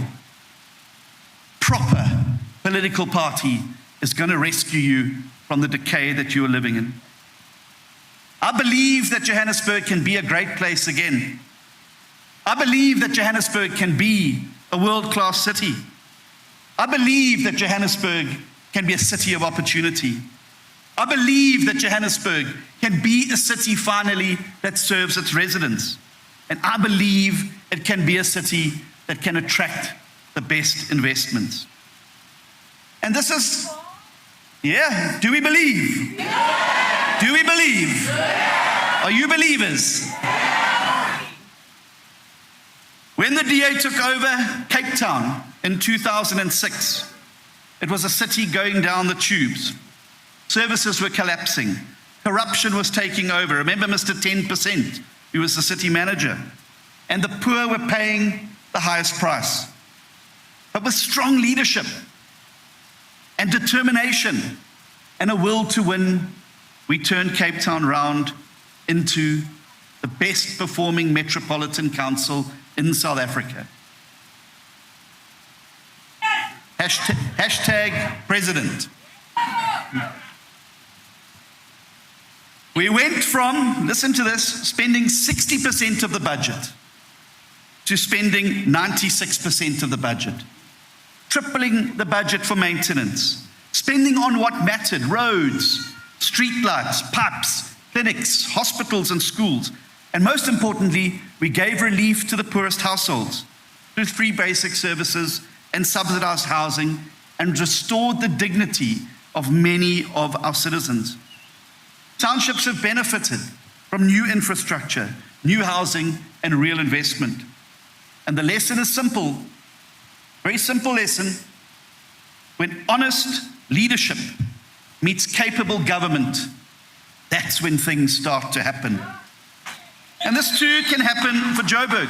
proper political party is going to rescue you from the decay that you are living in. I believe that Johannesburg can be a great place again. I believe that Johannesburg can be a world-class city. I believe that Johannesburg can be a city of opportunity. I believe that Johannesburg can be a city finally that serves its residents. And I believe it can be a city that can attract the best investments. And this is, do we believe? Do we believe? Are you believers? When the DA took over Cape Town in 2006, it was a city going down the tubes. Services were collapsing. Corruption was taking over. Remember Mr. 10%, who was the city manager. And the poor were paying the highest price. But with strong leadership and determination and a will to win, we turned Cape Town round into the best performing metropolitan council in South Africa. Hashtag president. We went from, listen to this, spending 60% of the budget to spending 96% of the budget. Tripling the budget for maintenance. Spending on what mattered, roads, streetlights, pipes, clinics, hospitals and schools. And most importantly, we gave relief to the poorest households through free basic services and subsidized housing and restored the dignity of many of our citizens. Townships have benefited from new infrastructure, new housing, and real investment. And the lesson is simple, very simple lesson. When honest leadership meets capable government, that's when things start to happen. And this too can happen for Joburg.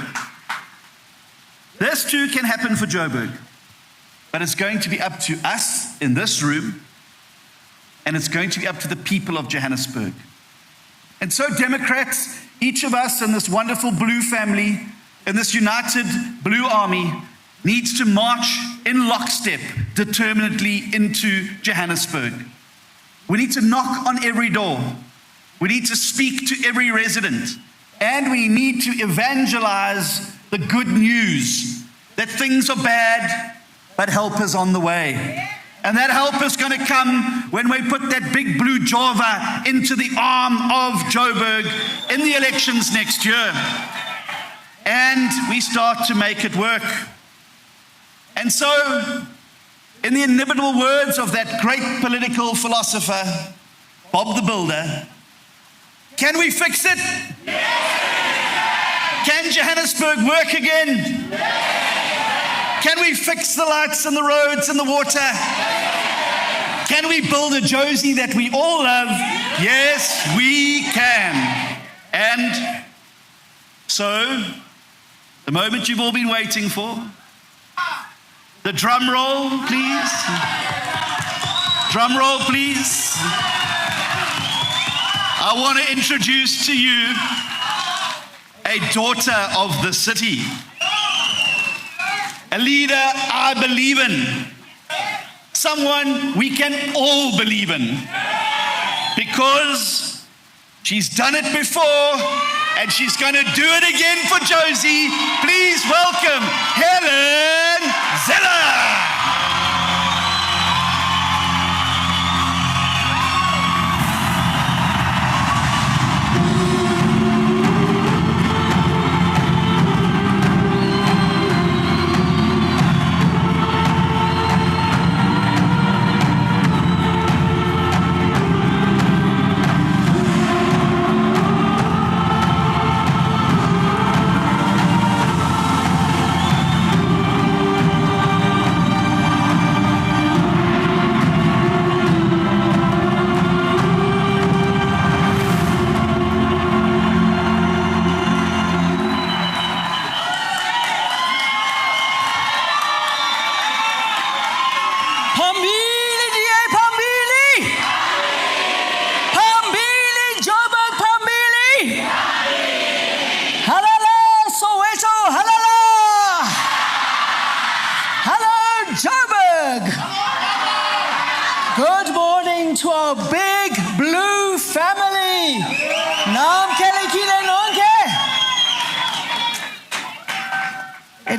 This too can happen for Joburg. But it's going to be up to us in this room, and it's going to be up to the people of Johannesburg. And so Democrats, each of us in this wonderful blue family, in this united blue army, needs to march in lockstep determinedly into Johannesburg. We need to knock on every door. We need to speak to every resident. And we need to evangelize the good news that things are bad, but help is on the way. And that help is going to come when we put that big blue Java into the arm of Joburg in the elections next year. And we start to make it work. And so, in the inimitable words of that great political philosopher, Bob the Builder, can we fix it? Yes. Can Johannesburg work again? Yes. Can we fix the lights and the roads and the water? Yes. Can we build a Josie that we all love? Yes, we can. And so, the moment you've all been waiting for, the drum roll, please. Drum roll, please. I want to introduce to you a daughter of the city, a leader I believe in, someone we can all believe in, because she's done it before and she's going to do it again for Josie. Please welcome Helen Zeller.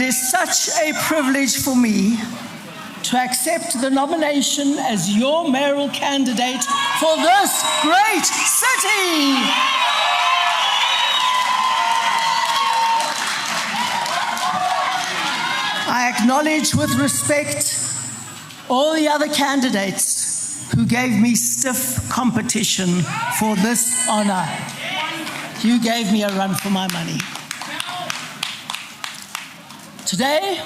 is such a privilege for me to accept the nomination as your mayoral candidate for this great city. I acknowledge with respect all the other candidates who gave me stiff competition for this honor. You gave me a run for my money. Today,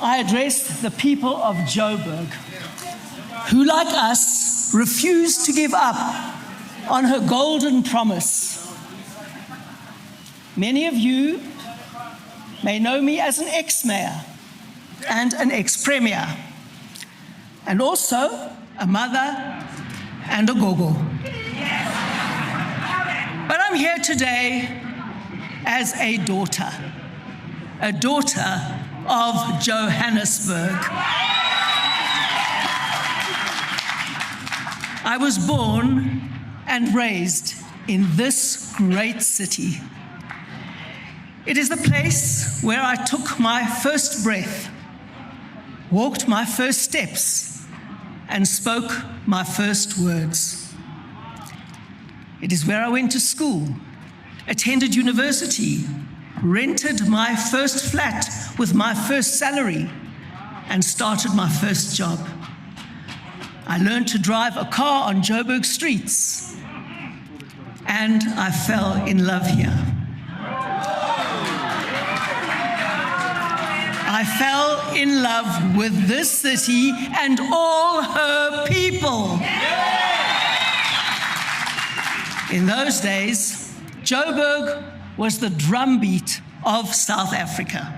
I address the people of Joburg, who, like us, refuse to give up on her golden promise. Many of you may know me as an ex-mayor and an ex-premier, and also a mother and a gogo. But I'm here today as a daughter of Johannesburg. I was born and raised in this great city. It is the place where I took my first breath, walked my first steps, and spoke my first words. It is where I went to school, attended university, rented my first flat with my first salary, and started my first job. I learned to drive a car on Joburg streets, and I fell in love here. I fell in love with this city and all her people. In those days, Joburg was the drumbeat of South Africa.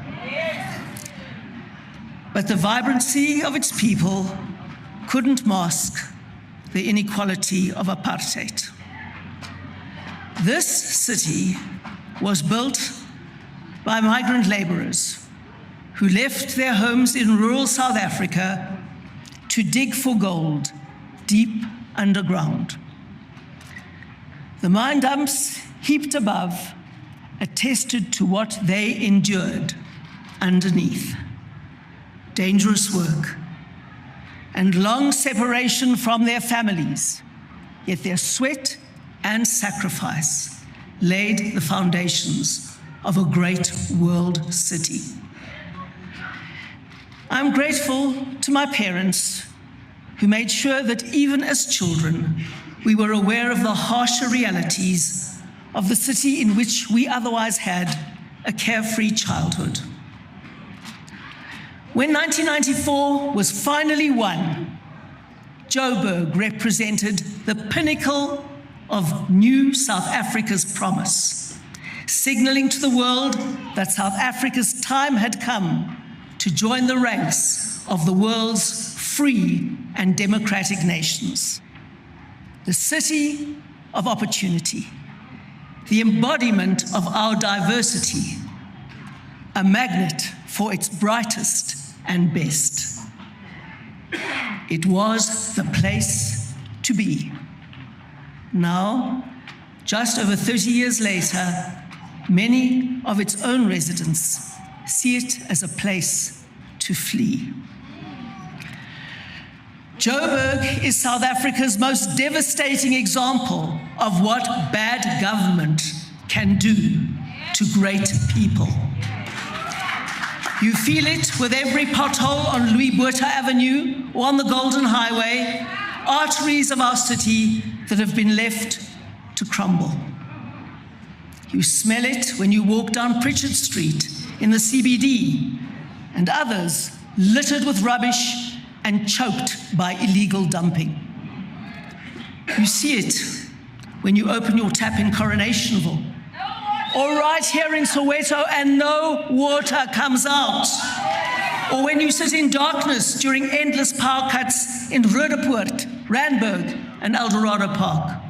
But the vibrancy of its people couldn't mask the inequality of apartheid. This city was built by migrant laborers who left their homes in rural South Africa to dig for gold deep underground. The mine dumps heaped above attested to what they endured underneath. Dangerous work and long separation from their families, yet their sweat and sacrifice laid the foundations of a great world city. I'm grateful to my parents who made sure that even as children, we were aware of the harsher realities of the city in which we otherwise had a carefree childhood. When 1994 was finally won, Joburg represented the pinnacle of new South Africa's promise, signaling to the world that South Africa's time had come to join the ranks of the world's free and democratic nations. The city of opportunity, the embodiment of our diversity, a magnet for its brightest and best. It was the place to be. Now, just over 30 years later, many of its own residents see it as a place to flee. Joburg is South Africa's most devastating example of what bad government can do to great people. You feel it with every pothole on Louis Botha Avenue or on the Golden Highway, arteries of our city that have been left to crumble. You smell it when you walk down Pritchard Street in the CBD, and others littered with rubbish and choked by illegal dumping. You see it when you open your tap in Coronationville, or right here in Soweto and no water comes out, or when you sit in darkness during endless power cuts in Roodepoort, Randburg, and Eldorado Park.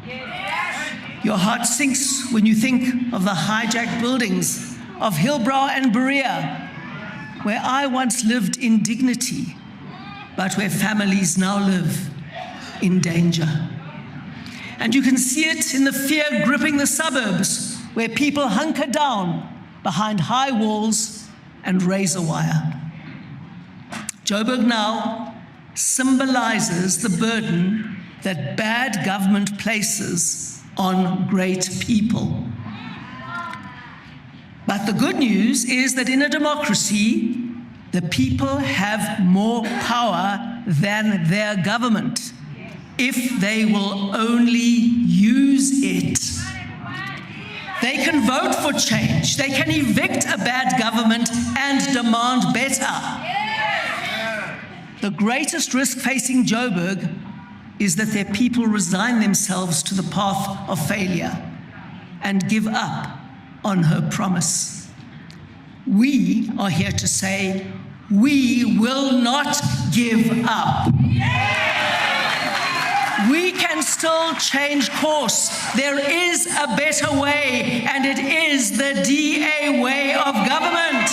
Your heart sinks when you think of the hijacked buildings of Hillbrow and Berea, where I once lived in dignity, but where families now live in danger. And you can see it in the fear gripping the suburbs, where people hunker down behind high walls and razor wire. Joburg now symbolizes the burden that bad government places on great people. But the good news is that in a democracy, the people have more power than their government, if they will only use it. They can vote for change. They can evict a bad government and demand better. The greatest risk facing Joburg is that their people resign themselves to the path of failure and give up on her promise. We are here to say, we will not give up. We can still change course. There is a better way, and it is the DA way of government.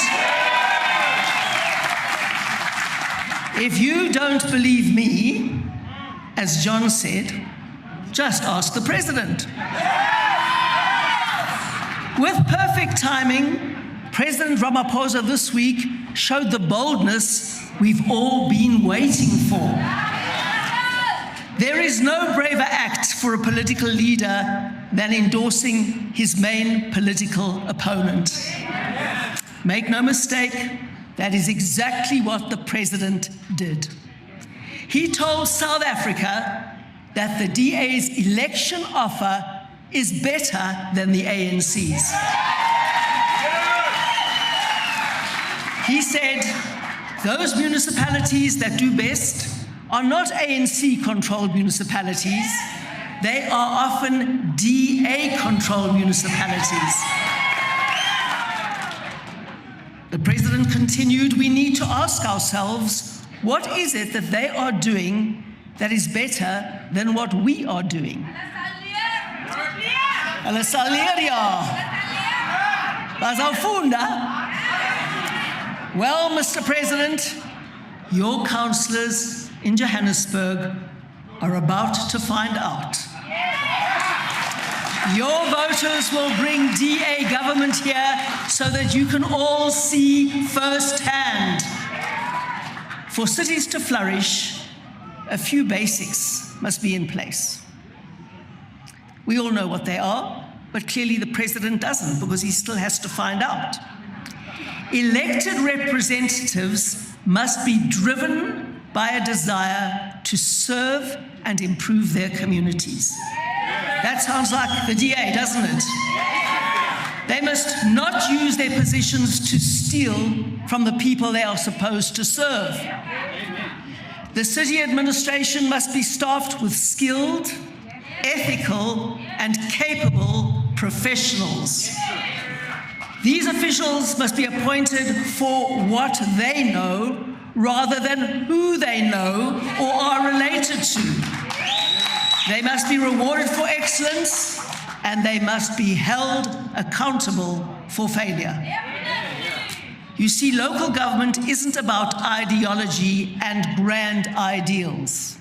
If you don't believe me, as John said, just ask the president. With perfect timing, President Ramaphosa this week showed the boldness we've all been waiting for. There is no braver act for a political leader than endorsing his main political opponent. Make no mistake, that is exactly what the president did. He told South Africa that the DA's election offer is better than the ANC's. He said, those municipalities that do best are not ANC-controlled municipalities. They are often DA-controlled municipalities. The president continued, we need to ask ourselves, what is it that they are doing that is better than what we are doing? Well, Mr. President, your councillors in Johannesburg are about to find out. Your voters will bring DA government here so that you can all see firsthand. For cities to flourish, a few basics must be in place. We all know what they are, but clearly the president doesn't, because he still has to find out. Elected representatives must be driven by a desire to serve and improve their communities. That sounds like the DA, doesn't it? They must not use their positions to steal from the people they are supposed to serve. The city administration must be staffed with skilled, ethical, and capable professionals. These officials must be appointed for what they know rather than who they know or are related to. They must be rewarded for excellence, and they must be held accountable for failure. You see, local government isn't about ideology and grand ideals.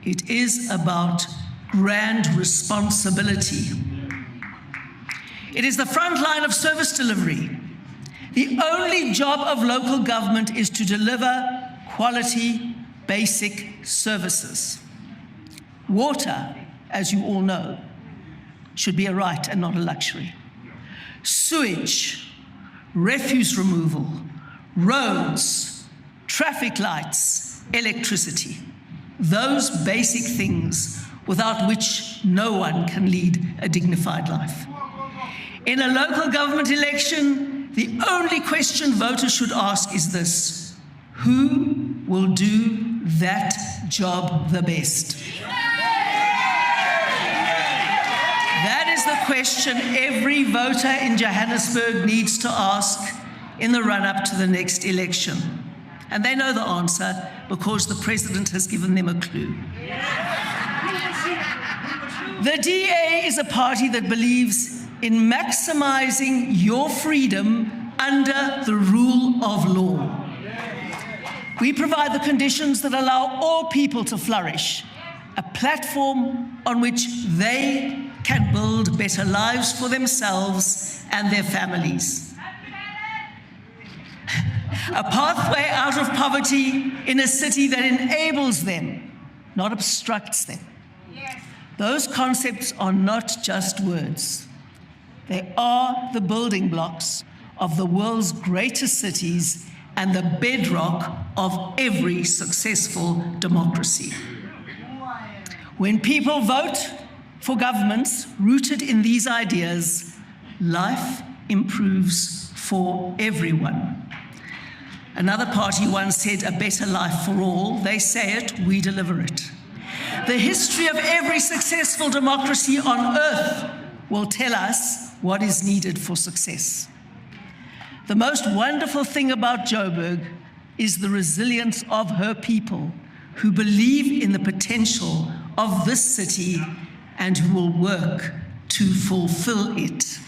It is about grand responsibility. It is the front line of service delivery. The only job of local government is to deliver quality, basic services. Water, as you all know, should be a right and not a luxury. Sewage, refuse removal, roads, traffic lights, electricity. Those basic things without which no one can lead a dignified life. In a local government election, the only question voters should ask is this: who will do that job the best? That is the question every voter in Johannesburg needs to ask in the run-up to the next election. And they know the answer because the president has given them a clue. The DA is a party that believes in maximizing your freedom under the rule of law. We provide the conditions that allow all people to flourish, a platform on which they can build better lives for themselves and their families. A pathway out of poverty in a city that enables them, not obstructs them. Those concepts are not just words. They are the building blocks of the world's greatest cities and the bedrock of every successful democracy. When people vote for governments rooted in these ideas, life improves for everyone. Another party once said, "A better life for all." They say it, we deliver it. The history of every successful democracy on earth will tell us what is needed for success. The most wonderful thing about Joburg is the resilience of her people who believe in the potential of this city and who will work to fulfill it.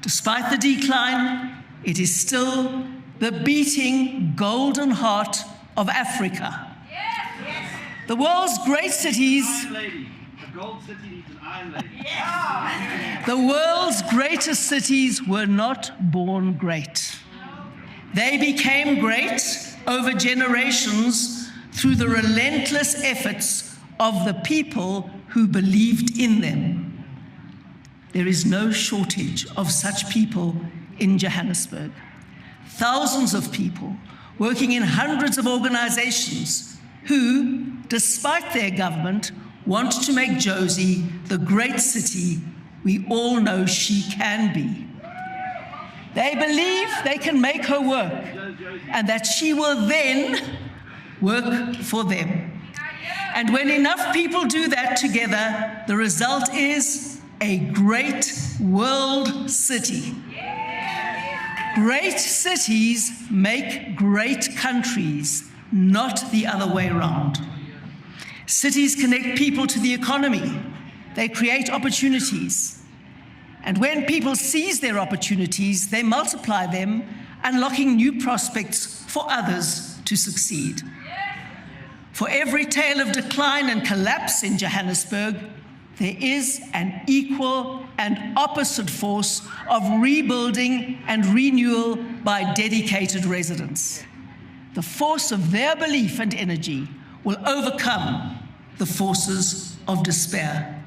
Despite the decline, it is still the beating golden heart of Africa. The world's great cities, the world's greatest cities were not born great. They became great over generations through the relentless efforts of the people who believed in them. There is no shortage of such people in Johannesburg. Thousands of people working in hundreds of organizations who, despite their government, want to make Josie the great city we all know she can be. They believe they can make her work and that she will then work for them. And when enough people do that together, the result is a great world city. Great cities make great countries, not the other way around. Cities connect people to the economy. They create opportunities. And when people seize their opportunities, they multiply them, unlocking new prospects for others to succeed. For every tale of decline and collapse in Johannesburg, there is an equal and opposite force of rebuilding and renewal by dedicated residents. The force of their belief and energy will overcome the forces of despair.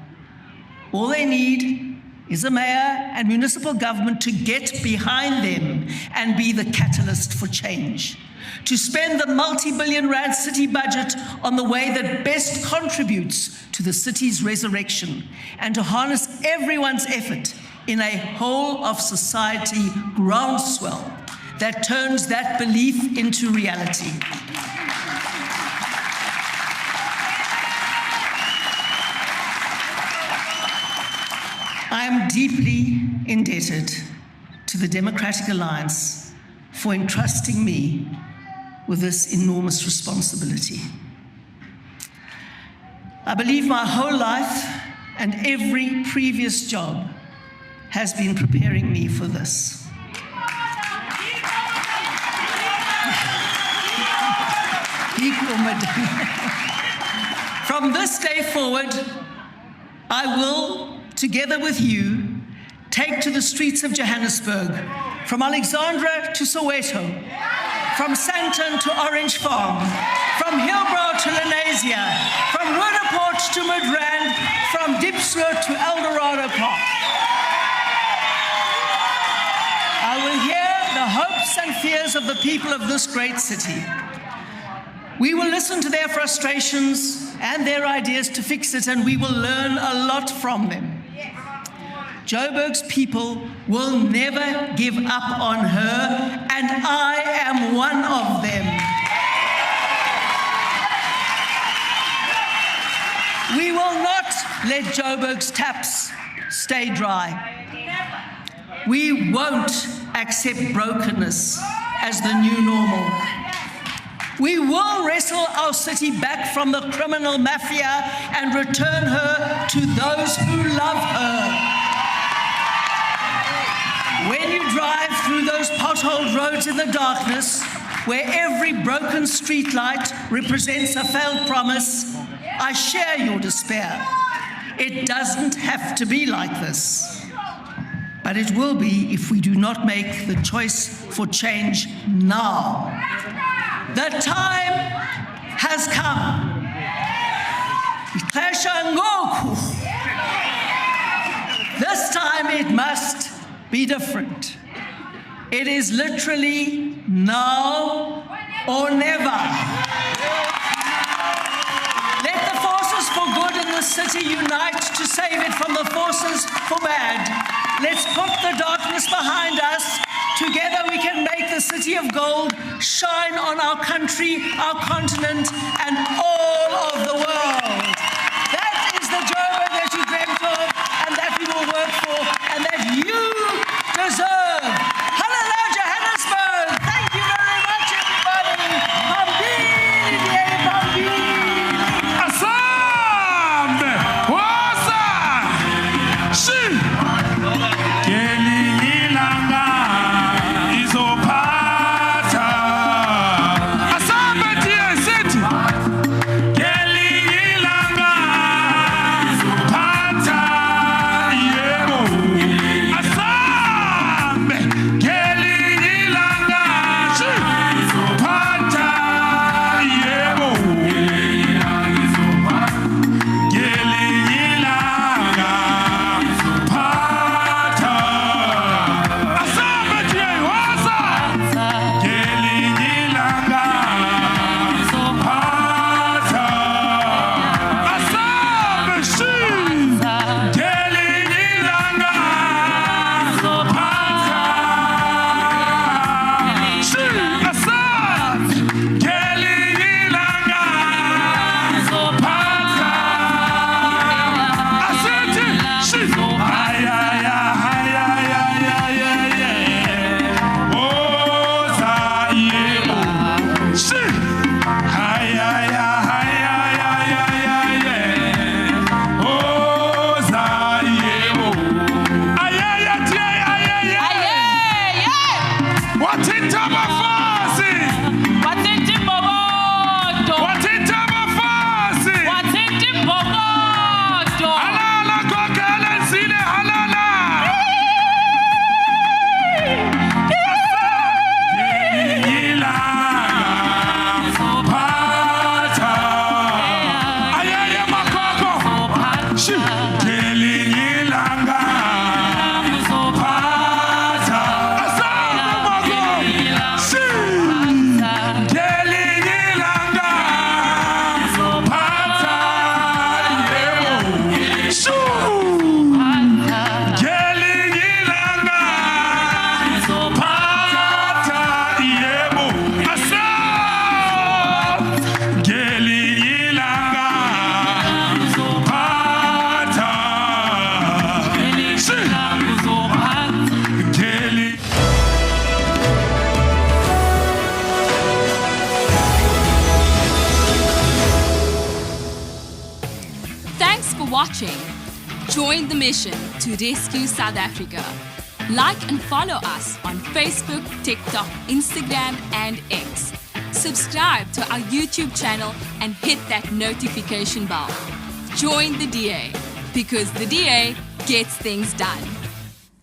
All they need is a mayor and municipal government to get behind them and be the catalyst for change, to spend the multi-billion rand city budget on the way that best contributes to the city's resurrection, and to harness everyone's effort in a whole of society groundswell that turns that belief into reality. I am deeply indebted to the Democratic Alliance for entrusting me with this enormous responsibility. I believe my whole life and every previous job has been preparing me for this. From this day forward, I will, together with you, take to the streets of Johannesburg, from Alexandra to Soweto, from Sandton to Orange Farm, from Hillbrow to Lenasia, from Roodepoort to Midrand, from Diepsloot to Eldorado Park. I will hear the hopes and fears of the people of this great city. We will listen to their frustrations and their ideas to fix it, and we will learn a lot from them. Joburg's people will never give up on her, and I am one of them. We will not let Joburg's taps stay dry. We won't accept brokenness as the new normal. We will wrestle our city back from the criminal mafia and return her to those who love her. When you drive through those potholed roads in the darkness, where every broken street light represents a failed promise, I share your despair. It doesn't have to be like this. but it will be if we do not make the choice for change now. The time has come. This time it must be different. It is literally now or never. Let the forces for good in the city unite to save it from the forces for bad. Let's put the darkness behind us. Together we can make the city of gold shine on our country, our continent, and all of the world. That is the Joburg that you dreamt of, and that we will work for, and that you deserve. Hello, Johannesburg. Thank you very much, everybody. Pambili, Pambili. Asambe, Wasa, Shi, Kelilanga, Izopata. Asambe, dear city. Kelilanga, Izopata, Yebo. Asambe, Kelilanga, Shi, Izopata, Yebo. Thanks for watching. Join the mission to rescue South Africa. Like and follow us on Facebook, TikTok, Instagram, and X. Subscribe to our YouTube channel and hit that notification bell. Join the DA, because the DA gets things done.